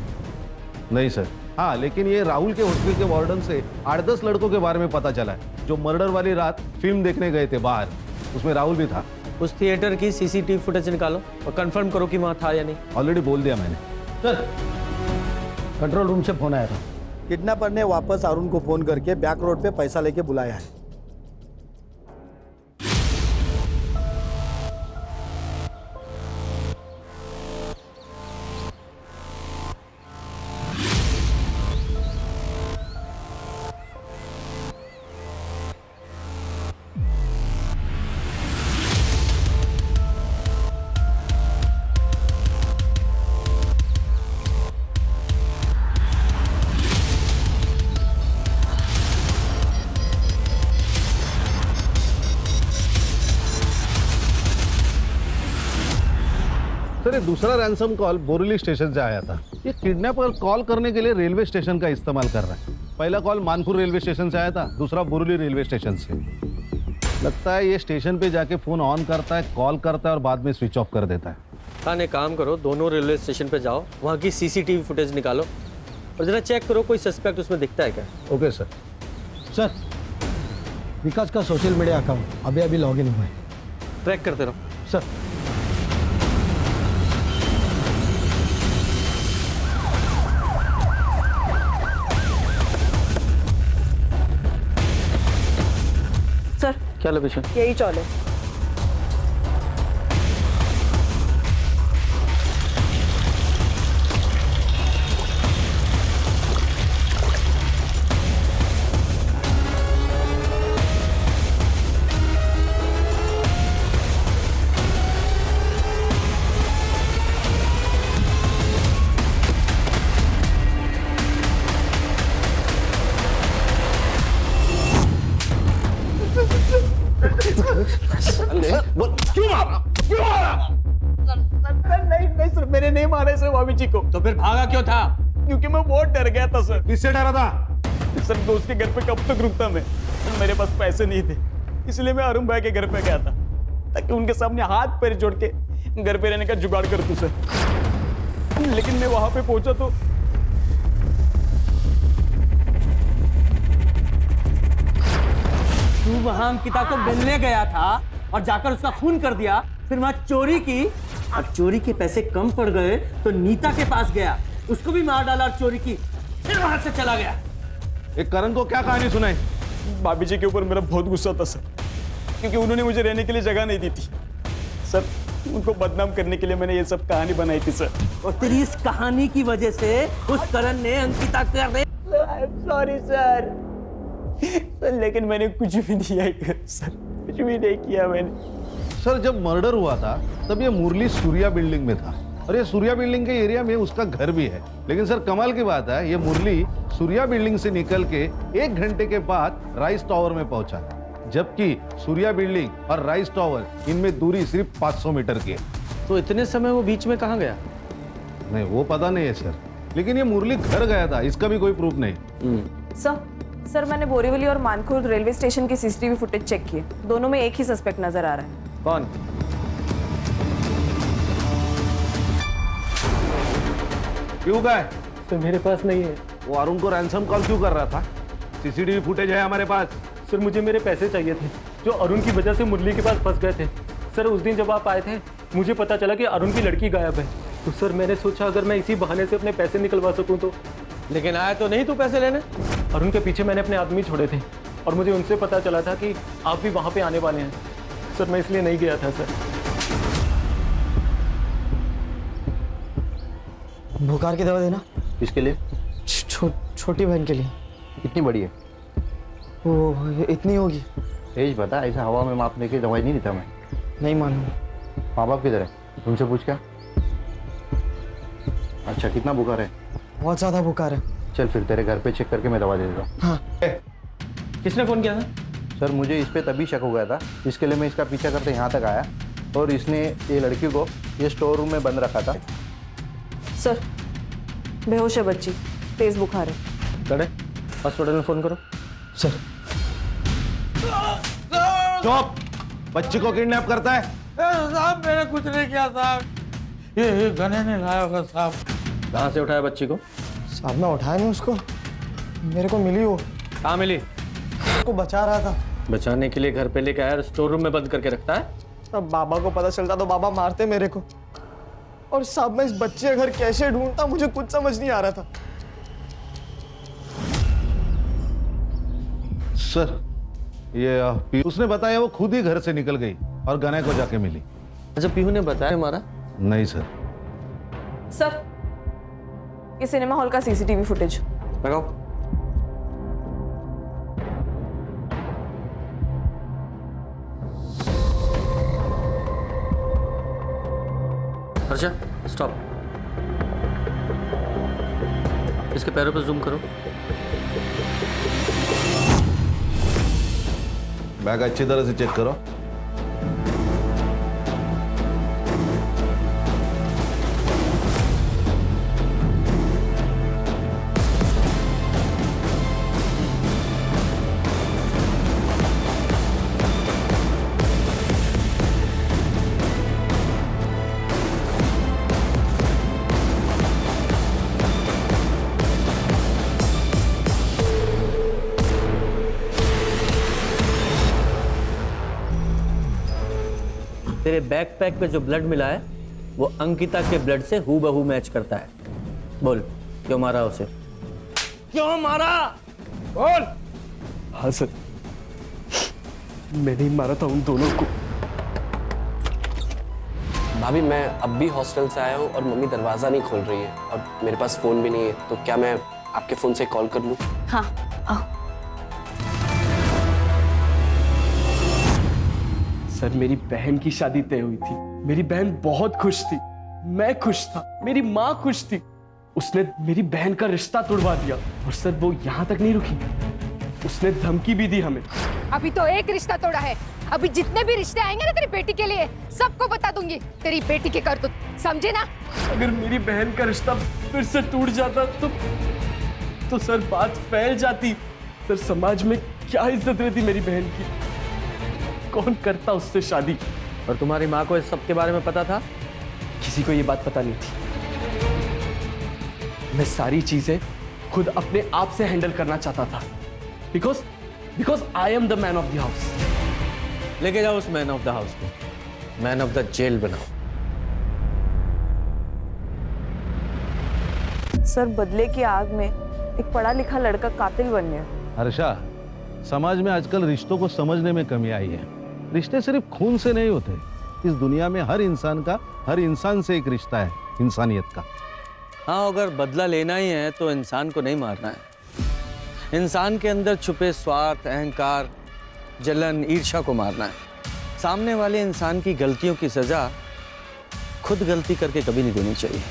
नहीं सर। हाँ, लेकिन ये राहुल के हॉस्टल के वार्डन से 8-10 लड़कों के बारे में पता चला है जो मर्डर वाली रात फिल्म देखने गए थे बाहर। उसमें राहुल भी था। उस थिएटर की सीसीटीवी फुटेज निकालो और कंफर्म करो कि वहाँ था या नहीं। ऑलरेडी बोल दिया मैंने। सर, कंट्रोल रूम से फोन आया था। किडनैपर ने वापस अरुण को फोन करके बैक रोड पे पैसा लेके बुलाया है। सर ये दूसरा रैंसम कॉल बोरीली स्टेशन से आया था। ये किडनैपर कॉल करने के लिए रेलवे स्टेशन का इस्तेमाल कर रहा है। पहला कॉल मानपुर रेलवे स्टेशन से आया था, दूसरा बोरीली रेलवे स्टेशन से। लगता है ये स्टेशन पे जाके फोन ऑन करता है, कॉल करता है और बाद में स्विच ऑफ कर देता है। खाने काम करो, दोनों रेलवे स्टेशन पे जाओ, वहाँ की सीसीटीवी फुटेज निकालो और जरा चेक करो कोई सस्पेक्ट उसमें दिखता है क्या। Okay sir. सर, विकास का सोशल मीडिया अकाउंट अभी अभी लॉग इन हुआ है, ट्रैक करते रहो। सर, सर क्या लोकेशन? यही चौल है। क्यों मारा? क्यों मारा? नहीं सर, मैंने नहीं मारा सर भाभी जी को। तो फिर भागा क्यों था? क्योंकि मैं बहुत डर गया था सर। किससे डरा था? सर दोस्त के घर पे कब तक रुकता मैं? सर मेरे पास पैसे नहीं थे, इसलिए मैं अरुण भाई के घर पे गया था ताकि उनके सामने हाथ पैर जोड़ के घर पे रहने का जुगाड़ कर दूं सर। लेकिन मैं वहां पे पहुंचा तो तू वहां अंकिता को मिलने गया था और जाकर उसका खून कर दिया, फिर वहां चोरी की और चोरी के पैसे कम पड़ गए तो नीता के पास गया, उसको भी मार डाला और चोरी की, फिर वहां से चला गया। एक करण को क्या कहानी सुनाई? भाभी जी के ऊपर मेरा बहुत गुस्सा था सर, क्योंकि उन्होंने मुझे रहने के लिए जगह नहीं दी थी सर। उनको बदनाम करने के लिए मैंने ये सब कहानी बनाई थी सर। और तेरी इस कहानी की वजह से उस करण ने अंकिता कर सॉरी सर, लेकिन मैंने कुछ भी नहीं किया सर, कुछ भी नहीं किया मैंने। सर जब मर्डर हुआ था तब ये मुरली सूर्या बिल्डिंग में था और ये सूर्या बिल्डिंग के एरिया में उसका घर भी है। लेकिन सर कमाल की बात है, ये मुरली सूर्या बिल्डिंग से निकल के 1 घंटे के बाद राइस टावर में पहुंचा, जबकि सूर्या बिल्डिंग और राइस टावर इनमें दूरी सिर्फ 500 मीटर की है। तो इतने समय वो बीच में कहाँ गया? नहीं वो पता नहीं है सर, लेकिन ये मुरली घर गया था, इसका भी कोई प्रूफ नहीं। सर मैंने बोरीवली और मानकुर रेलवे स्टेशन की सीसीटीवी फुटेज चेक किए, दोनों में एक ही सस्पेक्ट नजर आ रहा है। कौन? क्यों का है? सर मेरे पास नहीं है। वो अरुण को रैंसम कॉल क्यों कर रहा था? सीसीटीवी फुटेज है हमारे पास। सर मुझे मेरे पैसे चाहिए थे जो अरुण की वजह से मुरली के पास फंस गए थे। सर उस दिन जब आप आए थे मुझे पता चला कि अरुण की लड़की गायब है, तो सर मैंने सोचा अगर मैं इसी बहाने से अपने पैसे निकलवा सकूं तो। लेकिन आया तो नहीं तू पैसे लेने? अरुण के पीछे मैंने अपने आदमी छोड़े थे और मुझे उनसे पता चला था कि आप भी वहाँ पे आने वाले हैं। सर मैं इसलिए नहीं गया था सर। बुखार की दवा देना। किसके लिए? छोटी बहन के लिए। कितनी बड़ी है? वो इतनी होगी। तेज बता, ऐसा हवा में मापने की दवाई नहीं देता मैं। नहीं मालूम। माँ बाप किधर है? तुमसे पूछ क्या? अच्छा, कितना बुखार है? बहुत ज़्यादा बुखार है। चल फिर तेरे घर पे चेक करके मैं दवा दे देता हूँ। हाँ। किसने फोन किया था? सर मुझे इस पे तभी शक हो गया था, इसके लिए मैं इसका पीछा करते यहाँ तक आया और इसने ये लड़की को ये स्टोर रूम में बंद रखा था। सर बेहोश है बच्ची, तेज बुखार है। चले हॉस्पिटल में फोन करो। सर चुप! बच्ची को किडनैप करता है? साहब मैंने कुछ नहीं किया साहब, ये गने ने लाया होगा साहब। कहाँ से उठाया बच्ची को? साहब मैं उठाया नहीं उसको, मेरे को मिली वो। कहाँ मिली? उसको बचा रहा था। बचाने के लिए घर पे लेके आया और स्टोर रूम में बंद करके रखता है? अब बाबा को पता चलता तो बाबा मारते मेरे को। और साहब मैं इस बच्चे का घर कैसे ढूंढता, मुझे कुछ समझ नहीं आ रहा था। सर ये उसने बताया वो खुद ही घर से निकल गई और गने को जाके मिली। अच्छा पीहू ने बताया हमारा? नहीं सर। सर ये सिनेमा हॉल का सीसीटीवी फुटेज लगाओ। अच्छा स्टॉप। इसके पैरों पर जूम करो। बैग अच्छी तरह से चेक करो। तेरे बैकपैक पे जो ब्लड मिला है वो अंकिता के ब्लड से हूबहू मैच करता है। बोल क्यों मारा उसे? क्यों मारा? बोल। हाँ सर, मैंने ही मारा था उन दोनों को। भाभी मैं अब भी हॉस्टल से आया हूँ और मम्मी दरवाजा नहीं खोल रही है और मेरे पास फोन भी नहीं है, तो क्या मैं आपके फोन से कॉल कर लूँ? हाँ आओ। सर मेरी बहन की शादी तय हुई थी, मेरी बहन बहुत खुश थी, मैं खुश था, मेरी माँ खुश थी। उसने मेरी बहन का रिश्ता तोड़वा दिया और सर वो यहाँ तक नहीं रुकी, उसने धमकी भी दी हमें। अभी तो एक रिश्ता तोड़ा है, अभी जितने भी रिश्ते आएंगे ना तेरी बेटी के लिए सबको बता दूंगी तेरी बेटी के करतूत, समझे ना? अगर मेरी बहन का रिश्ता फिर से टूट जाता तो सर बात फैल जाती। सर समाज में क्या इज्जत रहती मेरी बहन की, कौन करता उससे शादी? और तुम्हारी माँ को इस सब के बारे में पता था? किसी को ये बात पता नहीं थी। मैं सारी चीजें खुद अपने आप से हैंडल करना चाहता था, because I am the man of the house. लेके जाओ उस मैन ऑफ द हाउस को, मैन ऑफ द जेल बनाओ। सर बदले की आग में एक पढ़ा लिखा लड़का कातिल बन गया। हर्षा, समाज में आजकल रिश्तों को समझने में कमी आई है। रिश्ते सिर्फ खून से नहीं होते, इस दुनिया में हर इंसान से एक रिश्ता है, इंसानियत का। हाँ, अगर बदला लेना ही है तो इंसान को नहीं मारना है। इंसान के अंदर छुपे स्वार्थ, अहंकार, जलन, ईर्ष्या को मारना है। सामने वाले इंसान की गलतियों की सजा खुद गलती करके कभी नहीं देनी चाहिए।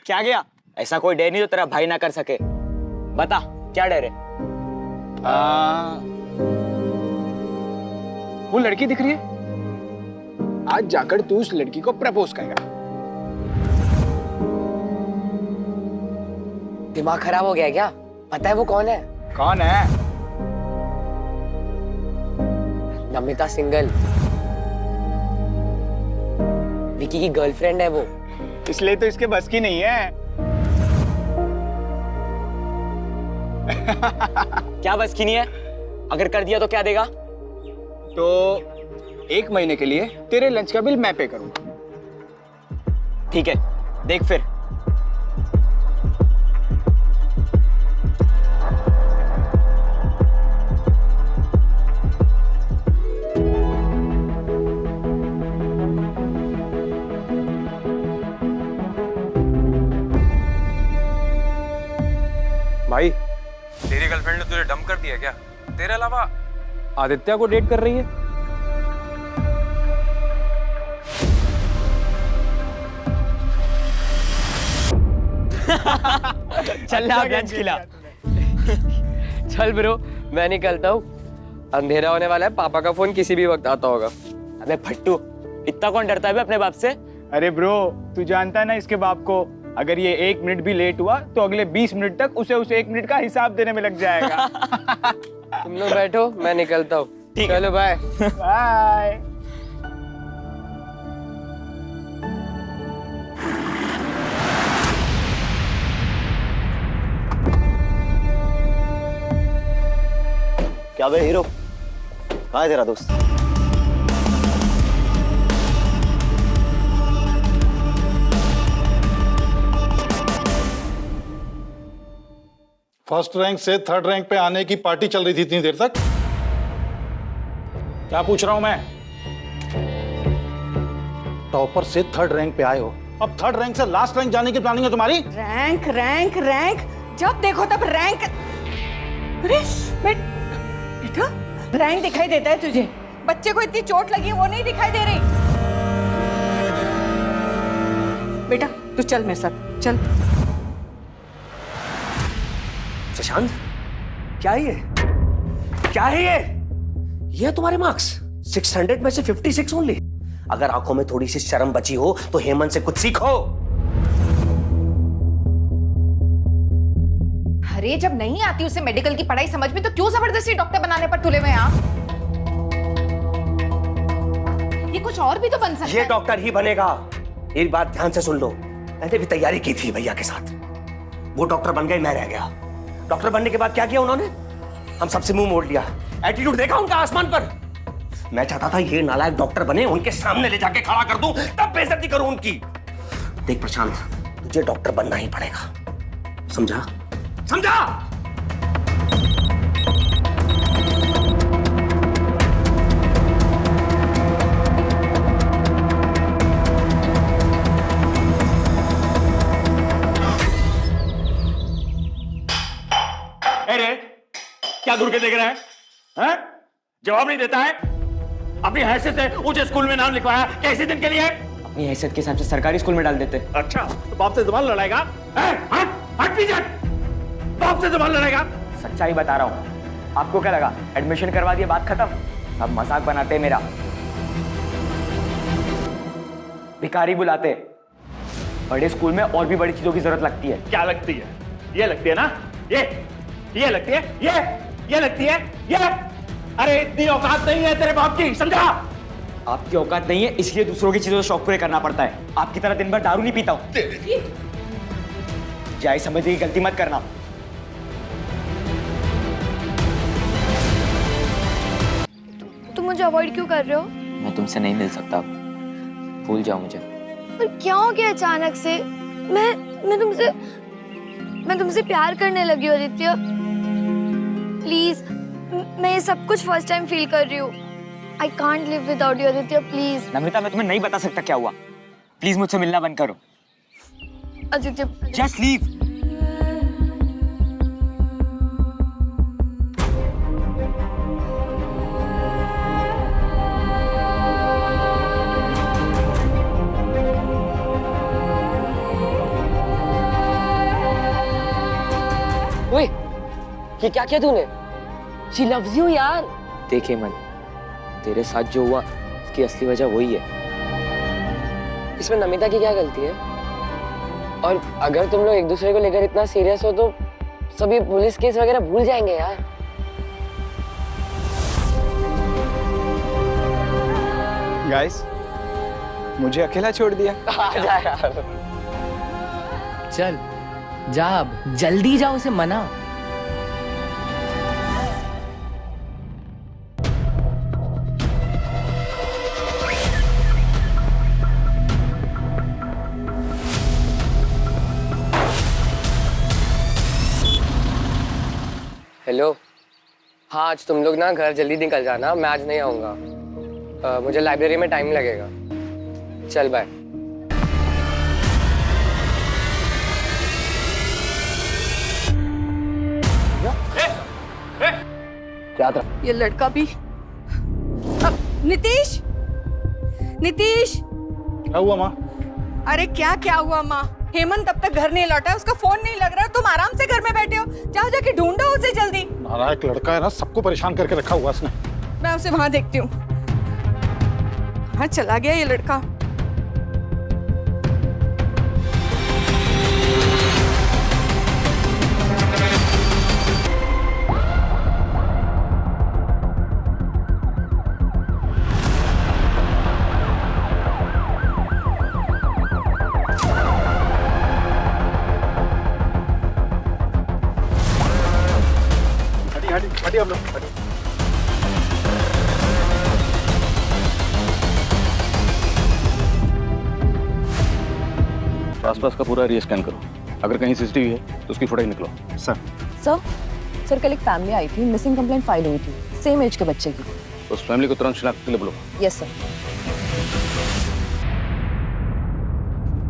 क्या गया? ऐसा कोई डर नहीं जो तेरा भाई ना कर सके। बता क्या डर है? वो लड़की दिख रही है, आज जाकर तू उस लड़की को प्रपोज करेगा। दिमाग खराब हो गया क्या? पता है वो कौन है? कौन है? नमिता सिंगल। लड़की की गर्लफ्रेंड है वो, इसलिए तो इसके बस की नहीं है। क्या बस की नहीं है? अगर कर दिया तो क्या देगा? तो 1 महीने के लिए तेरे लंच का बिल मैं पे करूंगा। ठीक है, देख फिर। भाई, तेरी गर्लफ्रेंड ने तुझे डंप कर दिया क्या? तेरे अलावा आदित्य को डेट कर रही है? चल ना लंच खिला। चल ब्रो, मैं निकलता हूँ। अंधेरा होने वाला है, पापा का फोन किसी भी वक्त आता होगा। अबे फट्टू, इतना कौन डरता है बे अपने बाप से? अरे ब्रो, तू जानता है ना इसके बाप को, अगर ये 1 मिनट भी लेट हुआ तो अगले 20 मिनट तक उसे 1 मिनट का हिसाब देने में लग जाएगा। तुम लोग बैठो, मैं निकलता हूँ। चलो बाय। बाय। क्या बे हीरो, कहाँ है तेरा दोस्त? फर्स्ट रैंक से 3rd रैंक पे आने की पार्टी चल रही थी इतनी देर तक। क्या पूछ रहा हूं मैं? टॉपर से 3rd रैंक पे आए हो, अब 3rd रैंक से लास्ट रैंक जाने की प्लानिंग है तुम्हारी? रैंक रैंक रैंक, जब देखो तब रैंक। अरे बेटा, रैंक दिखाई देता है तुझे? बच्चे को इतनी चोट लगी है वो नहीं दिखाई दे रही? बेटा तू चल मेरे साथ, चल। प्रशांत, क्या है ये? क्या है ये? ये तुम्हारे मार्क्स 600 में से 56 ओनली। अगर आंखों में थोड़ी सी शर्म बची हो तो हेमंत से कुछ सीखो। अरे जब नहीं आती उसे मेडिकल की पढ़ाई समझ में तो क्यों जबरदस्ती डॉक्टर बनाने पर तुले हुए हैं आप? ये कुछ और भी तो बन सकता है। ये डॉक्टर ही बनेगा। एक बात ध्यान से सुन लो, मैंने भी तैयारी की थी भैया के साथ। वो डॉक्टर बन गए, मैं रह गया। डॉक्टर बनने के बाद क्या किया उन्होंने? हम सबसे मुंह मोड़ लिया। एटीट्यूड देखा उनका आसमान पर। मैं चाहता था ये नालायक डॉक्टर बने, उनके सामने ले जाके खड़ा कर दूं, तब बेइज्जती करूं उनकी। देख प्रशांत, तुझे डॉक्टर बनना ही पड़ेगा, समझा? समझा? अरे क्या घूर के देख रहा है? हैं? जवाब नहीं देता है? अपनी हैसियत से ऊंचे स्कूल में नाम लिखवाया, कैसे दिन के लिए? अपनी हैसियत के हिसाब से सरकारी स्कूल में डाल देते। अच्छा, तो बाप से ज़बान लड़ाएगा? हट पीछे! बाप से ज़बान लड़ाएगा? सच्चाई बता रहा हूँ। आपको क्या लगा एडमिशन करवा दिया बात खत्म? सब मजाक बनाते हैं मेरा। भिखारी बुलाते। बड़े स्कूल में और भी बड़ी चीजों की जरूरत लगती है। क्या लगती है? ये लगती है ना? ये लगती है? ये लगती है? ये? अरे इतनी औकात नहीं है तेरे बाप की, समझा? आपकी औकात नहीं है, इसलिए दूसरों की चीजों से शौक पूरे करना पड़ता है। आपकी तरह दिन भर दारू नहीं पीता हूं। जाए समझने की गलती मत करना। तुम मुझे अवॉइड क्यों कर रहे हो? मैं तुमसे नहीं मिल सकता, भूल जाओ मुझे। पर क्या हो गया अचानक से? मैं तुमसे प्यार करने लगी हूँ आदित्य। प्लीज, मैं ये सब कुछ फर्स्ट टाइम फील कर रही हूँ। I can't live without you Aditya, please. Namrata, मैं तुम्हें नहीं बता सकता क्या हुआ। प्लीज मुझसे मिलना बंद करो। Aditya just leave. ओए, ये क्या किया तूने? She loves you यार। देखे मन, तेरे साथ जो हुआ इसकी असली वजह वही है। इसमें नमिता की क्या गलती है? और अगर तुम लोग एक दूसरे को लेकर इतना सीरियस हो तो सभी पुलिस केस वगैरह भूल जाएंगे यार। गाइस, मुझे अकेला छोड़ दिया। चल जा, अब जल्दी जा, उसे मना। हेलो, हाँ आज तुम लोग ना घर जल्दी निकल जाना, मैं आज नहीं आऊँगा। मुझे लाइब्रेरी में टाइम लगेगा। चल बाय। क्या था? ये लड़का भी। अब नीतीश, नीतीश। क्या हुआ माँ? अरे क्या हुआ माँ? हेमंत अब तक घर नहीं लौटा, उसका फोन नहीं लग रहा, तुम आराम से घर में बैठे हो, जाओ जाके ढूंढो उसे जल्दी। नालायक लड़का है ना, सबको परेशान करके रखा हुआ उसने। मैं उसे वहां देखती हूँ। कहाँ चला गया ये लड़का? हटिए आप लोग, हटिए। आसपास का पूरा एरिया स्कैन करो, अगर कहीं सीसीटीवी है तो उसकी फुटेज निकलो। सर कल एक फैमिली आई थी, मिसिंग कंप्लेंट फाइल हुई थी, सेम एज के बच्चे की। उस फैमिली को तुरंत शिनाख्त के लिए बुलाओ। Yes sir.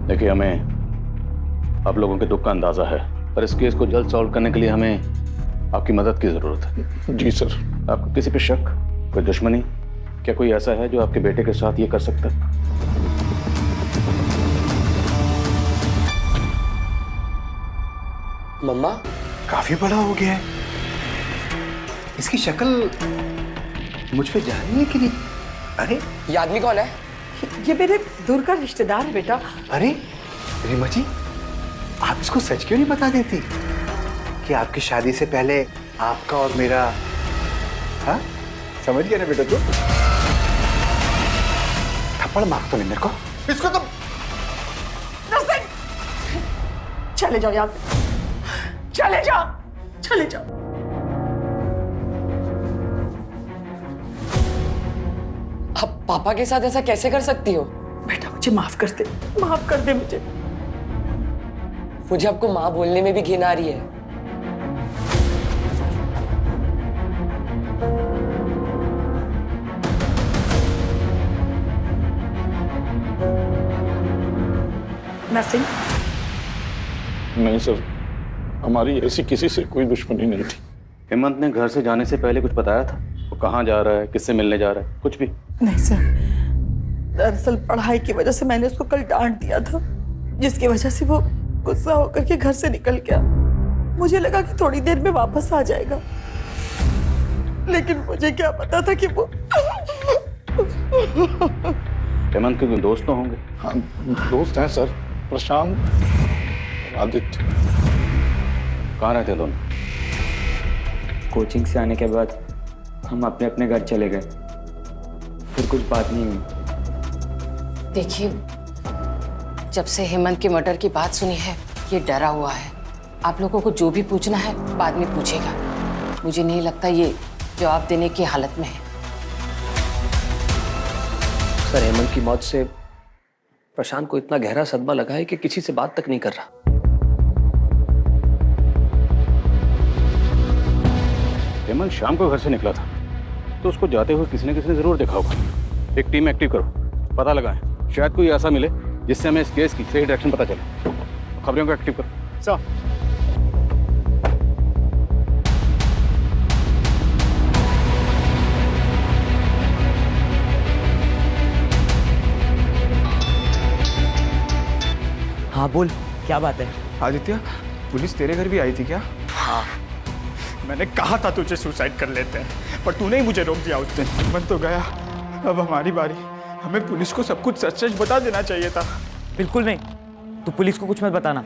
देखिए, हमें आप लोगों के दुख का अंदाजा है, पर इस केस को जल्द सॉल्व करने के लिए हमें आपकी मदद की जरूरत है। जी सर। आपको किसी पे शक, कोई दुश्मनी, क्या कोई ऐसा है जो आपके बेटे के साथ ये कर सकता है? मम्मा काफी बड़ा हो गया है, इसकी शक्ल मुझ पे जा रही है कि नहीं? अरे ये आदमी कौन है? ये मेरे दूर का रिश्तेदार है बेटा। अरे रीमा जी, आप इसको सच क्यों नहीं बता देती कि आपकी शादी से पहले आपका और मेरा, हाँ समझ गया ना बेटा तू? थप्पड़ मार तो नहीं मेरे को, इसको तो। चले जाओ यहाँ से, चले जाओ, चले जाओ। आप पापा के साथ ऐसा कैसे कर सकती हो? बेटा मुझे माफ कर दे, माफ कर दे मुझे। मुझे आपको माँ बोलने में भी घिन आ रही है। नरसिंह, नहीं सर, हमारी ऐसी किसी से कोई दुश्मनी नहीं थी। हेमंत ने घर से जाने से पहले कुछ बताया था? वो कहाँ जा रहा है, किससे मिलने जा रहा है, कुछ भी? नहीं सर, दरअसल पढ़ाई की वजह से मैंने उसको कल डांट दिया था, जिसकी वजह से वो गुस्सा होकर के घर से निकल गया। मुझे लगा कि थोड़ी देर में वापस आ जाएगा, लेकिन मुझे क्या पता था कि वो। हेमंत के कोई दोस्त तो होंगे? हाँ दोस्त हैं सर, प्रशांत, आदित्य। कहाँ रहते दोनों? कोचिंग से आने के बाद हम अपने अपने घर चले गए, फिर कुछ बात नहीं हुई। देखिए, जब से हेमंत के मर्डर की बात सुनी है, ये डरा हुआ है। आप लोगों को जो भी पूछना है बाद में पूछेगा। मुझे नहीं लगता ये जवाब देने की हालत में है। सर, हेमंत की मौत से प्रशांत को इतना गहरा सदमा लगा है कि किसी से बात तक नहीं कर रहा। हेमंत शाम को घर से निकला था, तो उसको जाते हुए किसी न किसी ने जरूर देखा होगा। एक टीम एक्टिव करो, पता लगाएं, शायद कोई ऐसा मिले जिससे हमें इस केस की सही डायरेक्शन पता चले। खबरों को एक्टिव करो। सर। हाँ बोल, क्या बात है? आदित्य, पुलिस तेरे घर भी आई थी क्या? हाँ। मैंने कहा था तुझे सुसाइड कर लेते हैं, पर तूने ही मुझे रोक दिया उस दिन। बन तो गया, अब हमारी बारी। हमें पुलिस को सब कुछ सच सच बता देना चाहिए था। बिल्कुल नहीं, तू पुलिस को कुछ मत बताना,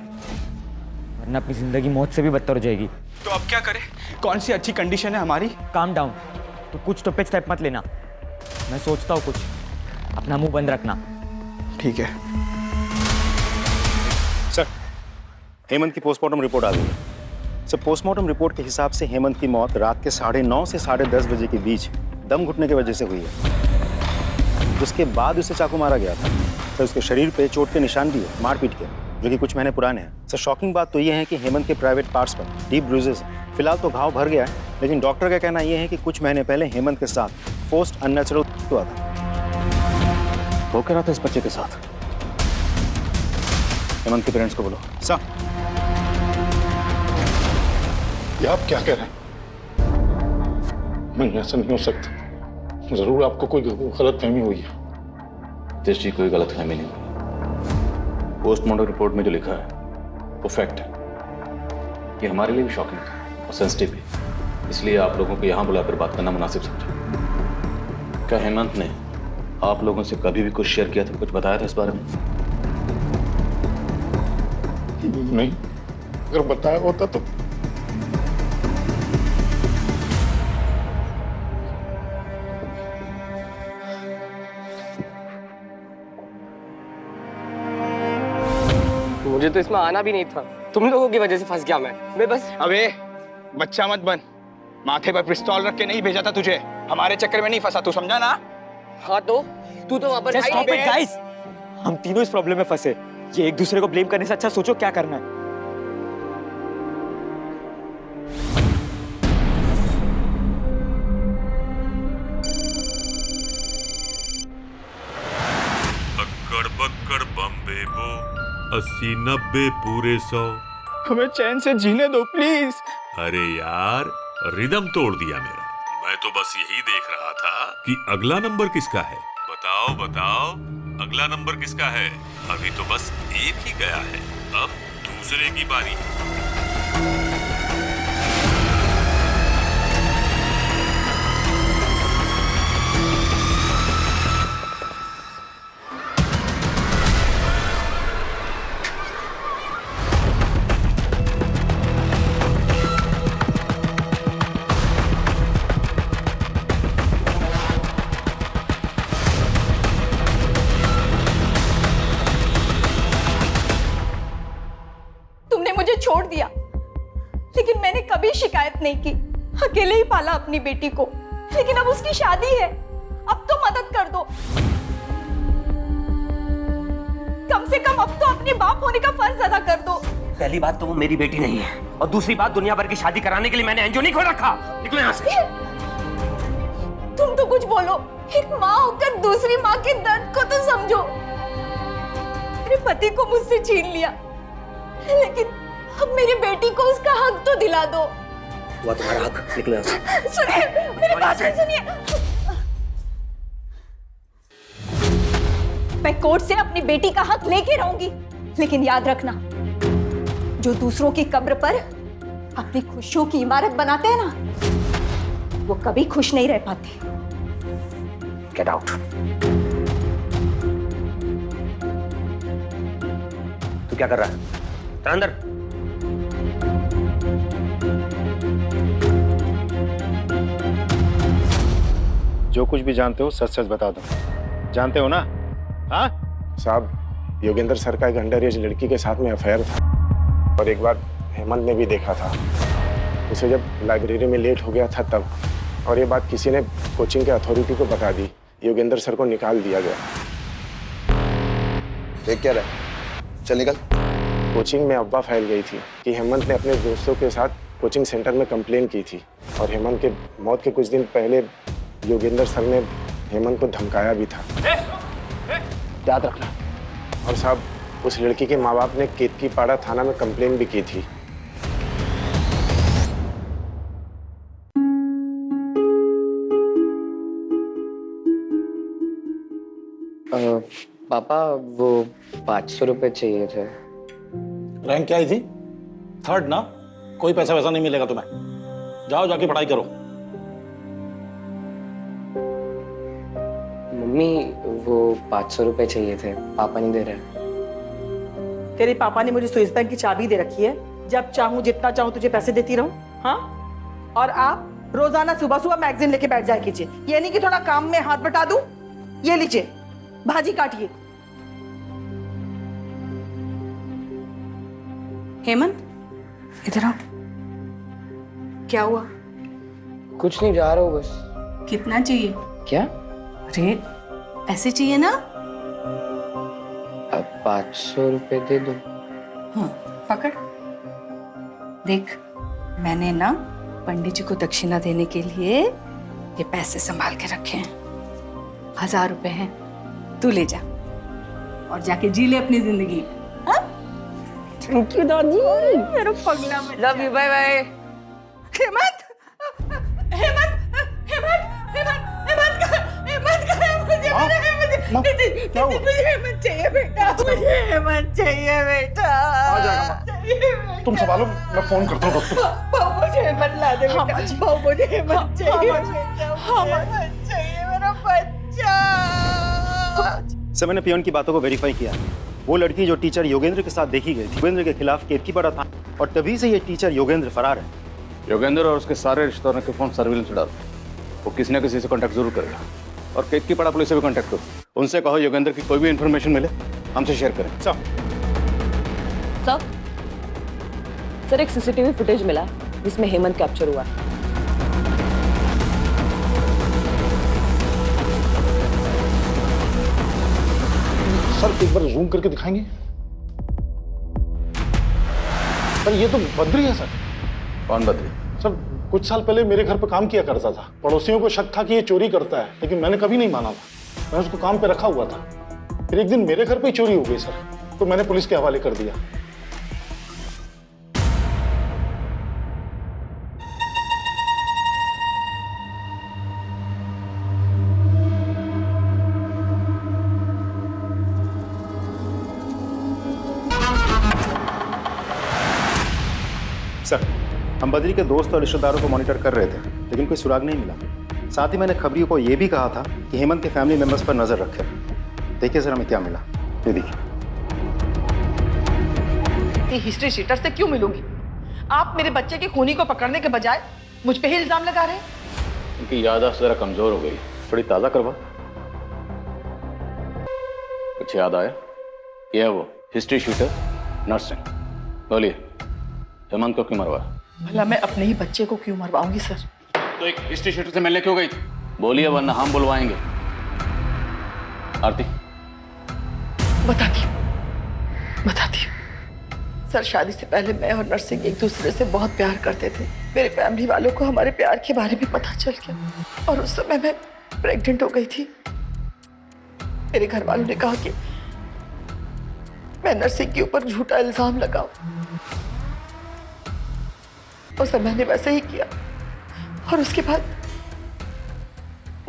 वरना अपनी जिंदगी मौत से भी बदतर हो जाएगी। तो अब क्या करें? कौन सी अच्छी कंडीशन है हमारी? काम डाउन, तू कुछ तो पे स्टेप मत लेना। मैं सोचता हूँ कुछ, अपना मुंह बंद रखना। ठीक है सर, हेमंत की पोस्टमार्टम रिपोर्ट आ गई है। सर, पोस्टमार्टम रिपोर्ट के हिसाब से हेमंत की मौत रात के 9:30 से 10:30 बजे के बीच दम घुटने की वजह से हुई है। उसके बाद उसे चाकू मारा गया था। सर, उसके शरीर पे चोट के निशान भी है, मारपीट के, जो कि कुछ महीने पुराने हैं। सर, शॉकिंग बात तो ये है कि हेमंत के प्राइवेट पार्ट्स पर डीप ब्रूजेस हैं। फिलहाल तो घाव भर गया है, लेकिन डॉक्टर का कहना यह है कि कुछ महीने पहले हेमंत के साथ फोर्स्ड अननेचुरल हुआ था। वो कह रहा था इस बच्चे के साथ। हेमंत के पेरेंट्स को बोलो। सर, ये आप क्या कह रहे हैं? नहीं, ऐसा नहीं हो सकता। जरूर आपको कोई गलतफहमी हुई है। नितेश जी, कोई गलतफहमी नहीं हुई। पोस्टमार्टम रिपोर्ट में जो लिखा है वो फैक्ट है। ये हमारे लिए भी शॉकिंग था और सेंसिटिव भी, इसलिए आप लोगों को यहाँ बुलाकर बात करना मुनासिब समझा। क्या हेमंत ने आप लोगों से कभी भी कुछ शेयर किया था, कुछ बताया था इस बारे में? नहीं, अगर बताया होता तो मुझे तो इसमें आना भी नहीं था। तुम लोगों की वजह से फंस गया मैं बस। अबे बच्चा मत बन, माथे पर पिस्तौल रख के नहीं भेजा था तुझे। हमारे चक्कर में नहीं फंसा, तू समझा ना? हाँ तो तू तो वहां पर गाइस, हम तीनों इस प्रॉब्लम में फंसे। ये एक दूसरे को ब्लेम करने से अच्छा सोचो क्या करना है। अक्कड़ बक्कड़ बम्बे बो 80-90 पूरे 100। हमें चैन से जीने दो प्लीज। अरे यार, रिदम तोड़ दिया मेरा। मैं तो बस यही देख रहा था कि अगला नंबर किसका है। बताओ बताओ, अगला नंबर किसका है? अभी तो बस एक ही गया है, अब दूसरे की बारी। छोड़ दिया, लेकिन मैंने कभी शिकायत नहीं की। अकेले ही पाला अपनी बेटी को, लेकिन अब उसकी शादी है, अब तो मदद कर दो। कम से कम अब तो अपने बाप होने का फर्ज अदा कर दो। पहली बात तो वो मेरी बेटी नहीं है, और दूसरी बात दुनिया भर की शादी कराने के लिए मैंने एनजीओ नहीं खोल रखा। निकलो यहाँ से। तुम तो कुछ बोलो। एक माँ होकर दूसरी माँ के दर्द को तो समझो। मेरे पति को मुझसे छीन लिया, लेकिन अब मेरी बेटी को उसका हक तो दिला दो। वो तुम्हारा हक। निकलो यहाँ से। सुनिए, मेरी बात सुनिए। मैं कोर्ट से अपनी बेटी का हक लेके रहूंगी, लेकिन याद रखना, जो दूसरों की कब्र पर अपनी खुशियों की इमारत बनाते हैं ना, वो कभी खुश नहीं रह पाते। Get out. तू क्या कर रहा है? चल अंदर। जो कुछ भी जानते हो सच सच बता दो। जानते हो ना? हाँ साहब, योगेंद्र सर का एक अंडर एज लड़की के साथ में अफेयर था, और एक बार हेमंत ने भी देखा था उसे जब लाइब्रेरी में लेट हो गया था तब। और ये बात किसी ने कोचिंग के अथॉरिटी को बता दी, योगेंद्र सर को निकाल दिया गया। देख क्या रहा? चल निकल। कोचिंग में अफवाह फैल गई थी कि हेमंत ने अपने दोस्तों के साथ कोचिंग सेंटर में कंप्लेन की थी, और हेमंत के मौत के कुछ दिन पहले योगेंद्र सर ने हेमंत को धमकाया भी था। याद रखना। और साहब, उस लड़की के माँ बाप ने केतकीपाड़ा थाना में कंप्लेन भी की थी। पापा, वो 500 रुपए चाहिए थे। रैंक क्या आई थी? 3rd ना? कोई पैसा वैसा नहीं मिलेगा तुम्हें। जाओ जाके पढ़ाई करो। मम्मी, वो 500 रुपए चाहिए थे, पापा नहीं दे रहे। तेरे पापा ने मुझे स्विस बैंक की चाबी दे रखी है, जब चाहूं जितना चाहूं तुझे पैसे देती रहूं। हाँ, और आप रोजाना सुबह सुबह मैगजीन लेके बैठ जाया कीजिए। ये नहीं कि थोड़ा काम में हाथ बटा दूं। ये लीजिए, भाजी काटिए। हेमंत, इधर आओ। क्या हुआ? कुछ नहीं, जा रहा हूँ बस। कितना चाहिए? क्या? अरे ऐसे चाहिए ना? अब 500 रुपए दे दो। हाँ, पकड़। देख, मैंने ना पंडित जी को दक्षिणा देने के लिए ये पैसे संभाल के रखे हैं। 1000 रुपए हैं, तू ले जा और जाके जी ले अपनी जिंदगी। थैंक यू दादी। मेरा पगला बच्चा। Love you, bye bye. Hemant, Hemant, Hemant, Hemant, Hemant, Hemant, मुझे हेमंत चाहिए बेटा, मुझे हेमंत चाहिए बेटा। आ जाएगा तुम संभालो, मैं फोन करता हूँ डॉक्टर। मुझे हेमंत ला दे बेटा। मुझे हेमंत चाहिए बेटा, हेमंत चाहिए मेरा बच्चा। सर, मैंने पियोन की बातों को वेरीफाई किया। वो लड़की जो टीचर योगेंद्र के साथ देखी गई थी, योगेंद्र के खिलाफ केपकीपड़ा था और तभी से ये टीचर योगेंद्र फरार है। योगेंद्र और उसके सारे रिश्तेदारों के फोन सर्विलेंस डाल। वो किसी न किसी से कांटेक्ट जरूर करेगा। और केपकीपड़ा पुलिस से भी कांटेक्ट करो। उनसे कहो योगेंद्र की कोई भी इंफॉर्मेशन मिले हमसे शेयर करें। सर एक सीसीटीवी फुटेज मिला है जिसमें हेमंत कैप्चर हुआ है। सर एक बार जूम करके दिखाएंगे? सर ये तो बद्री है सर। कौन बद्री? सर कुछ साल पहले मेरे घर पे काम किया करता था। पड़ोसियों को शक था कि ये चोरी करता है, लेकिन मैंने कभी नहीं माना था। मैं उसको काम पे रखा हुआ था। फिर एक दिन मेरे घर पे ही चोरी हो गई सर, तो मैंने पुलिस के हवाले कर दिया। सर, हम बद्री के दोस्त और रिश्तेदारों को मॉनिटर कर रहे थे, लेकिन कोई सुराग नहीं मिला। साथ ही मैंने खबरियों को यह भी कहा था कि हेमंत के फैमिली मेंबर्स पर नजर रखें। देखिए सर, हमें क्या मिला, ये देखिए। हिस्ट्री शीटर से क्यों मिलूंगी? आप मेरे बच्चे की खूनी को पकड़ने के बजाय मुझ पे ही इल्जाम लगा रहे हैं। उनकी याददाश्त जरा कमजोर हो गई, थोड़ी ताजा करवा। कुछ याद आया? ये है वो हिस्ट्री शीटर नर्सिंग। बोलिए, हेमंत को क्यों मरवाया? भला मैं अपने ही बच्चे को क्यों मरवाऊंगी सर? तो एक हिस्ट्री शीटर से मिलने क्यों गई थी? बोलिए, वरना हम बुलवाएंगे। आरती, बताती हूँ। सर, शादी से पहले मैं और नर्सिंग एक दूसरे से बहुत प्यार करते थे। मेरे फैमिली वालों को हमारे प्यार के बारे में पता चल गया और उस समय मैं प्रेग्नेंट हो गई थी। मेरे घर वालों ने कहा कि मैं नर्सिंग के ऊपर झूठा इल्जाम लगाऊं। उस समय मैंने वैसे ही किया और उसके बाद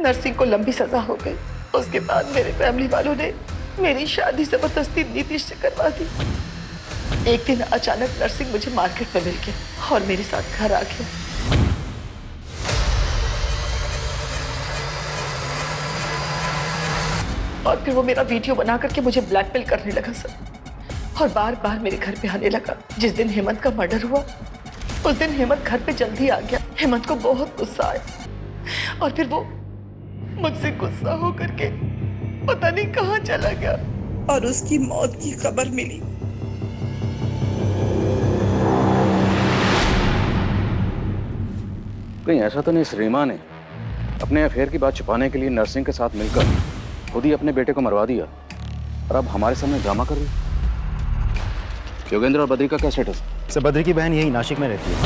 नर्सिंग को लंबी सजा हो गई। उसके बाद मेरे फैमिली वालों ने मेरी शादी जबरदस्ती नीतीश से करवा दी। एक दिन अचानक नर्सिंग मुझे मार्केट में मिल गया और मेरे साथ घर आ गया। और फिर वो मेरा वीडियो बना करके मुझे ब्लैकमेल करने लगा सर, और बार बार मेरे घर पे आने लगा। जिस दिन हेमंत का मर्डर हुआ उस दिन हेमंत घर पे जल्दी आ गया। हेमंत को बहुत गुस्सा आया और फिर वो मुझसे गुस्सा हो करके पता नहीं कहाँ चला गया और उसकी मौत की खबर मिली। कहीं ऐसा तो नहीं श्रीमा ने अपने अफेयर की बात छुपाने के लिए नर्सिंग के साथ मिलकर खुद ही अपने बेटे को मरवा दिया और अब हमारे सामने ड्रामा कर रही? योगेंद्र और बद्री का क्या स्टेटस? सर, बद्री की बहन यही नासिक में रहती है।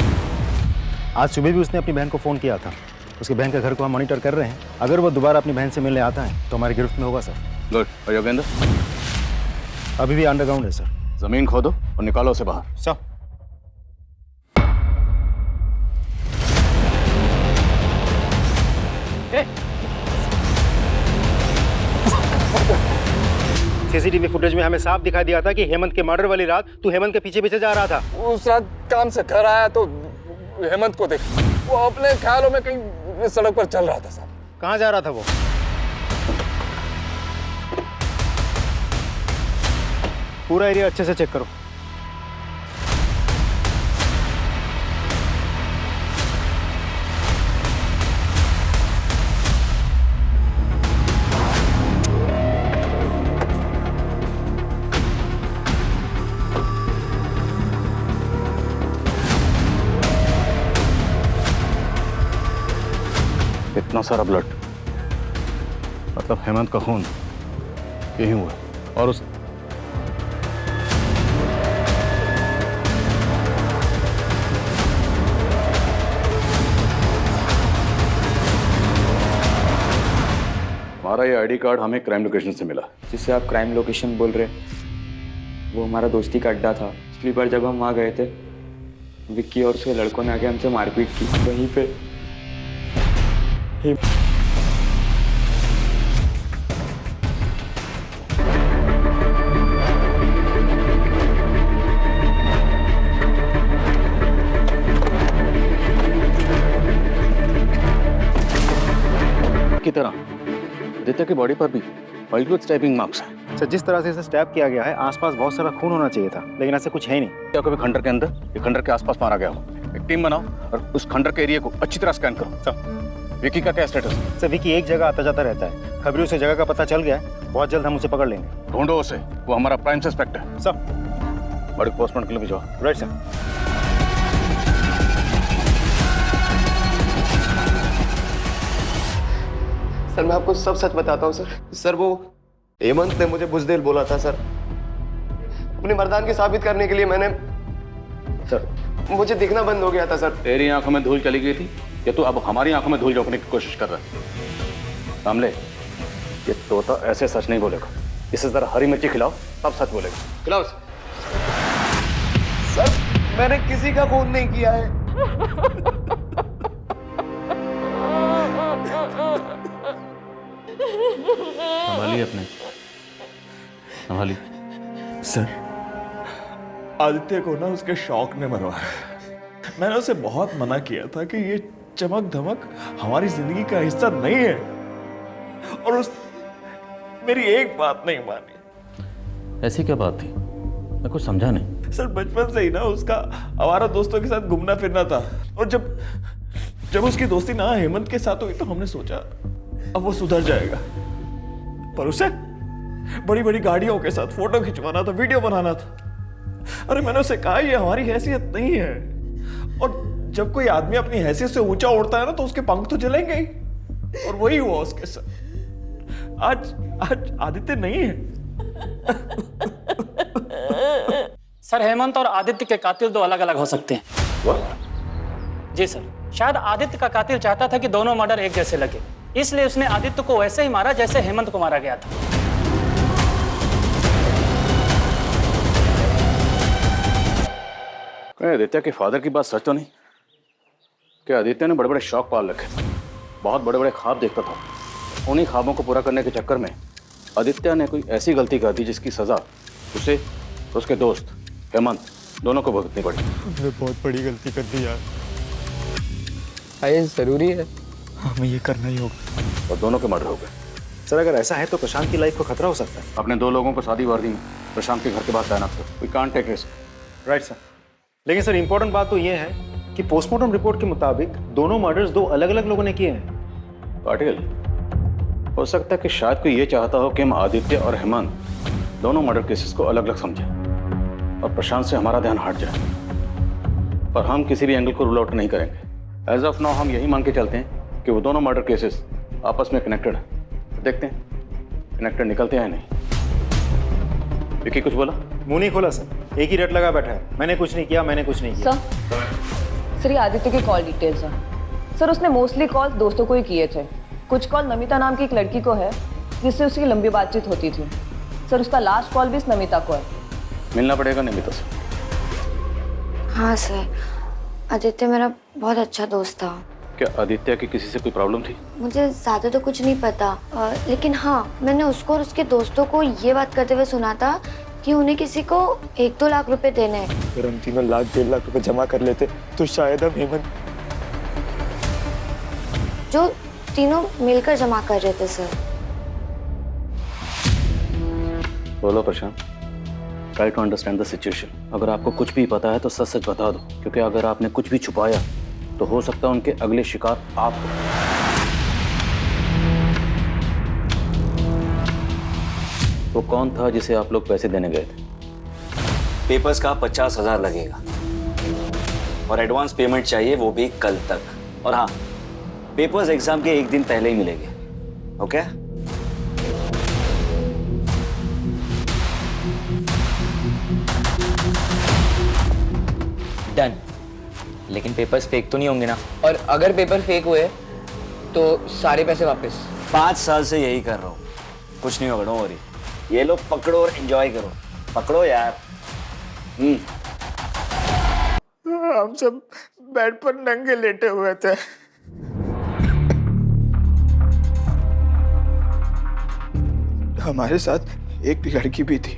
आज सुबह भी उसने अपनी बहन को फ़ोन किया था। उसके बहन के घर को हम मॉनिटर कर रहे हैं। अगर वो दोबारा अपनी बहन से मिलने आता है तो हमारी गिरफ्त में होगा सर। गुड। और योगेंद्र? अभी भी अंडरग्राउंड है सर। जमीन खोदो और निकालो उसे बाहर। सर। सीसीटीवी फुटेज में हमें साफ दिखाई दिया था कि हेमंत के मर्डर वाली रात तू हेमंत के पीछे पीछे जा रहा था। उस रात काम से घर आया तो हेमंत को देख, वो अपने ख्यालों में कहीं सड़क पर चल रहा था साहब। कहाँ जा रहा था वो? पूरा एरिया अच्छे से चेक करो। इतना सारा ब्लड, मतलब हेमंत का खून यही हुआ। और उस हमारा ये आईडी कार्ड हमें क्राइम लोकेशन से मिला। जिससे आप क्राइम लोकेशन बोल रहे, वो हमारा दोस्ती का अड्डा था। पिछली बार जब हम वहाँ गए थे, विक्की और उसके लड़कों ने आके हमसे मारपीट की। वहीं पे की तरह आदित्य की बॉडी पर भी मल्टीपल स्टैबिंग मार्क्स हैं। सर, जिस तरह से इसे स्टैब किया गया है, आसपास बहुत सारा खून होना चाहिए था, लेकिन ऐसा कुछ है ही नहीं। क्या कभी खंडर के अंदर या खंडर के आसपास मारा गया हो? एक टीम बनाओ और उस खंडर के एरिया को अच्छी तरह स्कैन करो। सर, विकी का क्या स्टेटस है? सर, विकी एक जगह आता जाता रहता है। खबरों से जगह का पता चल गया है, बहुत जल्द हम उसे पकड़ लेंगे। ढूंढो उसे, वो हमारा प्राइम सस्पेक्ट है। सर, बड़ी पोस्टमार्टम के लिए भिजवाओ। Right sir. सर मैं आपको सब सच बताता हूँ सर। सर वो हेमंत ने मुझे बुज़दिल बोला था सर। अपनी मर्दानगी साबित करने के लिए मैंने सर, मुझे दिखना बंद हो गया था सर। तेरी आंखों में धूल चली गई थी या तू अब हमारी आंखों में धूल झोंकने की कोशिश कर रहा है? कामले, ये तोता ऐसे सच नहीं बोलेगा। इसे जरा हरी मिर्ची खिलाओ, तब सच बोलेगा। खिलाओ सर। मैंने किसी का खून नहीं किया है। संभालिए अपने, संभालिए। सर, आदित्य को ना उसके शौक ने मरवाया। मैंने उसे बहुत मना किया था कि ये चमक धमक हमारी जिंदगी का हिस्सा नहीं है, और उस मेरी एक बात नहीं मानी। ऐसी क्या बात थी? मैं कुछ समझा नहीं। सर, बचपन से ही ना उसका आवारा दोस्तों के साथ घूमना फिरना था, और जब उसकी दोस्ती ना हेमंत के साथ हुई तो हमने सोचा अब वो सुधर जाएगा। पर उसे बड़ी बड़ी गाड़ियों के साथ फोटो खिंचवाना था, वीडियो बनाना था। अरे मैंने उसे कहा ये हमारी हैसियत नहीं है, और जब कोई आदमी अपनी हैसियत से ऊंचा उड़ता है ना तो उसके पंख तो जलेंगे ही, और वही हुआ उसके साथ। आज आदित्य नहीं है। सर, हेमंत और आदित्य के कातिल दो अलग अलग हो सकते हैं। जी सर, शायद आदित्य का कातिल चाहता था कि दोनों मर्डर एक जैसे लगे, इसलिए उसने आदित्य को वैसे ही मारा जैसे हेमंत को मारा गया था। आदित्य के फादर की बात सच तो नहीं? क्या आदित्य ने बड़े बड़े शौक पाल रखे थे, बहुत बड़े बड़े ख्वाब देखता था। उन्हीं ख्वाबों को पूरा करने के चक्कर में आदित्य ने कोई ऐसी गलती कर दी जिसकी सजा उसे और उसके दोस्त हेमंत दोनों को भुगतनी पड़ी। मैंने बहुत बड़ी गलती कर दी यार। ये जरूरी है? हमें ये करना ही होगा। और दोनों के मर्डर हो गए। सर, अगर ऐसा है तो प्रशांत की लाइफ को खतरा हो सकता है। अपने दो लोगों को शादी वर्दी में प्रशांत के घर के बाहर तैनात करो। We can't take risk. Right sir. लेकिन सर, इंपॉर्टेंट बात तो ये है कि पोस्टमार्टम रिपोर्ट के मुताबिक दोनों मर्डर्स दो अलग अलग लोगों ने किए हैं। पाटिल, हो सकता है कि शायद कोई ये चाहता हो कि हम आदित्य और हेमंत दोनों मर्डर केसेस को अलग अलग समझें और प्रशांत से हमारा ध्यान हट जाए। पर हम किसी भी एंगल को रूल आउट नहीं करेंगे। एज ऑफ नाउ हम यही मान के चलते हैं कि वो दोनों मर्डर केसेस आपस में कनेक्टेड हैं। देखते हैं कनेक्टेड निकलते हैं नहीं। विकी कुछ बोला? मुंह नहीं खोला सर, एक ही रट लगा बैठा है। मैंने कुछ नहीं किया, मैंने कुछ नहीं किया। सर, ये आदित्य की कॉल डिटेल्स हैं। सर, उसने मोस्टली कॉल दोस्तों को ही किए थे। कुछ कॉल नमिता नाम की एक लड़की को है जिससे उसकी लंबी बातचीत होती थी। सर, उसका लास्ट कॉल भी इस नमिता को है। मिलना पड़ेगा नमिता से। हाँ सर, आदित्य मेरा बहुत अच्छा दोस्त था। क्या आदित्य की किसी से कोई प्रॉब्लम थी? मुझे ज़्यादा तो कुछ नहीं पता, लेकिन हाँ, मैंने उसको और उसके दोस्तों को ये बात करते हुए सुना था कि उन्हें किसी को 1-2 लाख रुपए देने हैं। अगर हम तीनों 1-1.5 लाख रुपए जमा कर लेते तो शायद हम हेमंत, जो तीनों मिलकर जमा कर रहे थे सर। बोलो Prashant, try to understand the situation. अगर आपको कुछ भी पता है तो सच सच बता दो, क्योंकि अगर आपने कुछ भी छुपाया तो हो सकता है उनके अगले शिकार आप हो। वो कौन था जिसे आप लोग पैसे देने गए थे? पेपर्स का 50,000 लगेगा और एडवांस पेमेंट चाहिए, वो भी कल तक। और हाँ, पेपर्स एग्जाम के एक दिन पहले ही मिलेंगे, ओके? डन। लेकिन पेपर्स फेक तो नहीं होंगे ना? और अगर पेपर फेक हुए तो सारे पैसे वापस। 5 साल से यही कर रहा हूँ, कुछ नहीं होगा, डोंट वरी। ये लो पकड़ो और एंजॉय करो, पकड़ो यार। हम सब बेड पर नंगे लेटे हुए थे। हमारे साथ एक लड़की भी थी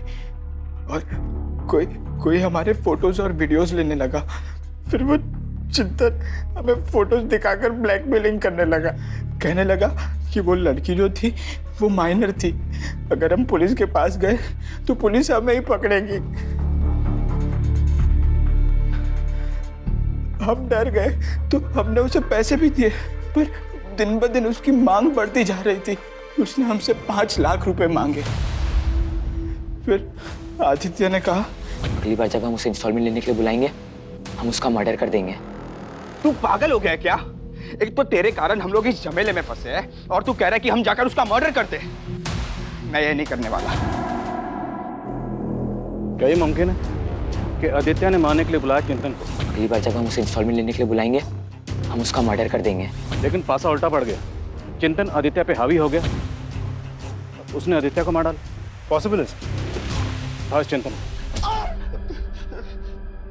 और कोई हमारे फोटोज और वीडियोस लेने लगा। फिर वो चिंतन हमें फोटोज दिखाकर ब्लैकमेलिंग करने लगा। कहने लगा कि वो लड़की जो थी वो माइनर थी, अगर हम पुलिस के पास गए तो पुलिस हमें ही पकड़ेगी। हम डर गए तो हमने उसे पैसे भी दिए, पर दिन ब दिन उसकी मांग बढ़ती जा रही थी। उसने हमसे 5 लाख रुपए मांगे। फिर आदित्य ने कहा, अगली बार जब हम उसे इंस्टॉलमेंट लेने के लिए बुलाएंगे, हम उसका मर्डर कर देंगे। तू पागल हो गया क्या? एक तो तेरे कारण हम लोग इस झमेले में फंसे हैं और तू कह रहा है कि हम जाकर उसका मर्डर करते हैं। मैं ये नहीं करने वाला। क्या ये मुमकिन है कि आदित्य ने मारने के लिए बुलाया चिंतन को? अगली बार जब हम उसे इंस्टॉलमेंट लेने के लिए बुलाएंगे, हम उसका मर्डर कर देंगे। लेकिन पासा उल्टा पड़ गया। चिंतन आदित्य पे हावी हो गया, उसने आदित्य को मार डाला। पॉसिबल है हाँ चिंतन।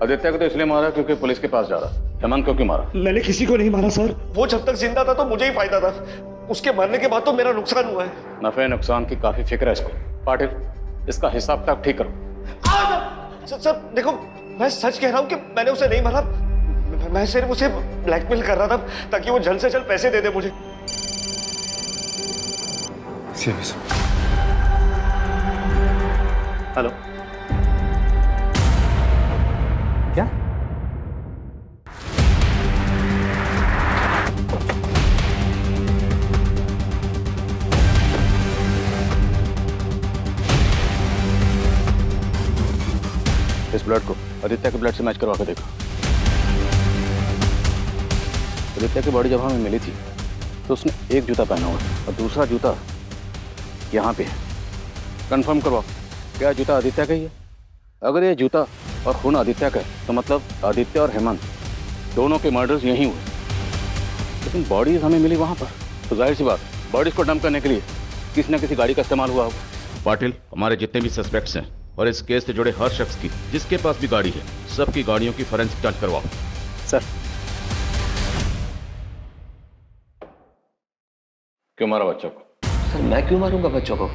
आदित्य को तो इसलिए मारा क्योंकि पुलिस के पास जा रहा। हेमंत को क्यों मारा? मैंने किसी को नहीं मारा सर। वो जब तक जिंदा था तो मुझे ही फायदा था, उसके मरने के बाद तो मेरा नुकसान हुआ है। नफे नुकसान की काफी फिक्र है इसको। पाटिल, इसका हिसाब तक ठीक करो। सर देखो, मैं सच कह रहा हूँ कि मैंने उसे नहीं मारा। मैं सिर्फ उसे ब्लैकमेल कर रहा था ताकि वो जल्द से जल्द पैसे दे दे मुझे। हेलो, क्या? इस ब्लड को आदित्य के ब्लड से मैच करवा के देखो। आदित्य की बॉडी जब हमें मिली थी तो उसने एक जूता पहना हुआ और दूसरा जूता यहाँ पे है। कंफर्म करवाओ, क्या जूता आदित्य का ही है? अगर ये जूता और खून आदित्य का है तो मतलब आदित्य और हेमंत दोनों के मर्डर्स यहीं हुए। लेकिन बॉडीज हमें मिली वहाँ पर, तो जाहिर सी बात बॉडीज को डंप करने के लिए किसी न किसी गाड़ी का इस्तेमाल हुआ होगा। पाटिल, हमारे जितने भी सस्पेक्ट्स हैं और इस केस से जुड़े हर शख्स की जिसके पास भी गाड़ी है, सबकी गाड़ियों की फोरेंसिक जांच करवाओ। सर। क्यों मारा बच्चों को? सर मैं क्यों मारूंगा बच्चों को?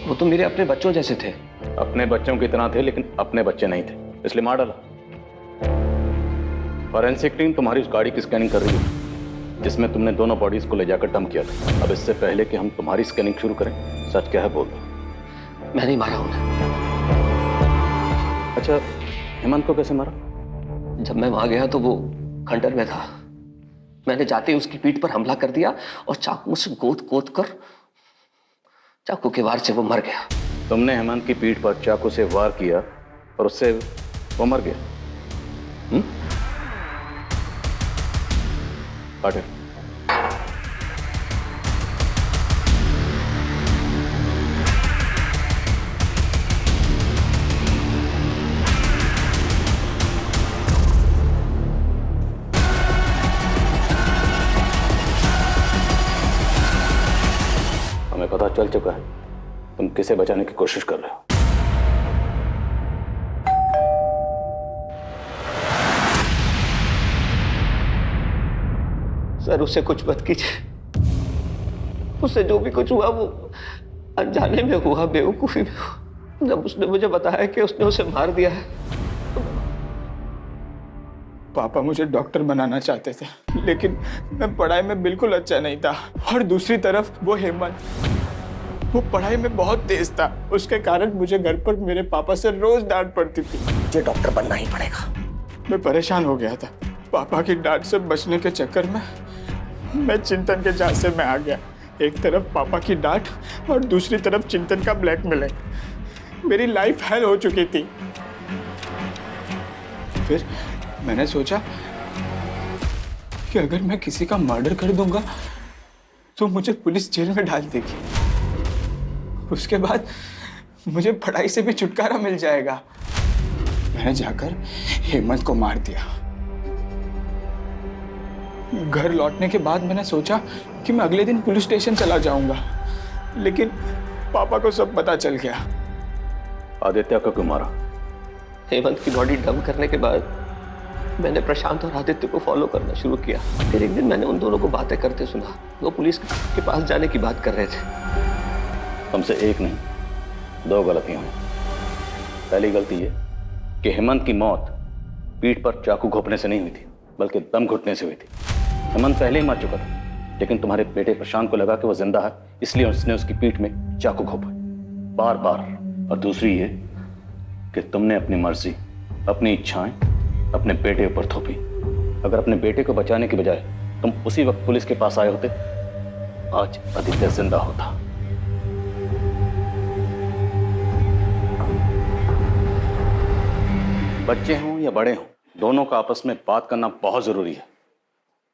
वो तो मेरे अपने बच्चों जैसे थे। अपने बच्चों की तरह थे लेकिन अपने बच्चे नहीं थे, इसलिए मार डाला। फॉरेंसिक टीम तुम्हारी उस गाड़ी की स्कैनिंग कर रही है जिसमें तुमने दोनों बॉडीज को ले जाकर डंप किया था। अब इससे पहले कि हम तुम्हारी स्कैनिंग शुरू करें, सच क्या है बोल दो। मैं नहीं मारा उन्हें। अच्छा, हेमंत को कैसे मारा? जब मैं वहां गया तो वो खंडर में था। मैंने जाते ही उसकी पीठ पर हमला कर दिया और चाकू से गोद कर चाकू के वार से वो मर गया। तुमने हेमंत की पीठ पर चाकू से वार किया और उससे वो मर गया? पाटिल, हमें पता चल चुका है तुम किसे बचाने की कोशिश कर रहे हो। सर उससे कुछ मत कीजिए। उससे जो भी कुछ हुआ वो अनजाने में हुआ, बेवकूफी में हुआ। जब उसने मुझे बताया कि उसने उसे मार दिया है। पापा मुझे डॉक्टर बनाना चाहते थे, लेकिन मैं पढ़ाई में बिल्कुल अच्छा नहीं था। और दूसरी तरफ वो हेमंत, वो पढ़ाई में बहुत तेज था। उसके कारण मुझे घर पर मेरे पापा से रोज डांट पड़ती थी। मुझे डॉक्टर बनना ही पड़ेगा। मैं परेशान हो गया था। पापा की डांट से बचने के चक्कर में मैं चिंतन के झांसे में आ गया। एक तरफ पापा की डांट और दूसरी तरफ चिंतन का ब्लैकमेलिंग। मेरी लाइफ हेल हो चुकी थी। फिर मैंने सोचा कि अगर मैं किसी का मर्डर कर दूंगा तो मुझे पुलिस जेल में डाल देगी, उसके बाद मुझे पढ़ाई से भी छुटकारा मिल जाएगा। मैंने जाकर हेमंत को मार दिया। घर लौटने के बाद मैंने सोचा कि मैं अगले दिन पुलिस स्टेशन चला जाऊंगा, लेकिन पापा को सब पता चल गया। आदित्य को क्यों मारा? हेमंत की बॉडी डंप करने के बाद मैंने प्रशांत और आदित्य को फॉलो करना शुरू किया। फिर एक दिन मैंने उन दोनों को बातें करते सुना। वो पुलिस के पास जाने की बात कर रहे थे। तुमसे एक नहीं, दो गलतियां हुई। पहली गलती ये कि हेमंत की मौत पीठ पर चाकू घोंपने से नहीं हुई थी, बल्कि दम घुटने से हुई थी। हेमंत पहले ही मर चुका था, लेकिन तुम्हारे बेटे प्रशांत को लगा कि वो जिंदा है, इसलिए उसने उसकी पीठ में चाकू घोंपा बार बार। और दूसरी ये कि तुमने अपनी मर्जी, अपनी इच्छाएं अपने बेटे ऊपर थोपी। अगर अपने बेटे को बचाने की बजाय तुम उसी वक्त पुलिस के पास आए होते, आज आदित्य जिंदा होता। बच्चे हों या बड़े हों, दोनों का आपस में बात करना बहुत जरूरी है।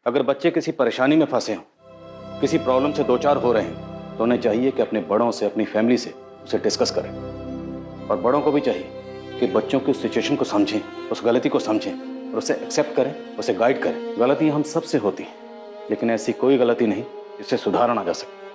अगर बच्चे किसी परेशानी में फंसे हों, किसी प्रॉब्लम से दो चार हो रहे हैं, तो उन्हें चाहिए कि अपने बड़ों से, अपनी फैमिली से उसे डिस्कस करें। और बड़ों को भी चाहिए कि बच्चों की उस सिचुएशन को समझें, उस गलती को समझें और उसे एक्सेप्ट करें, उसे गाइड करें। गलतियां हम सबसे होती हैं, लेकिन ऐसी कोई गलती नहीं जिससे सुधारा ना जा सके।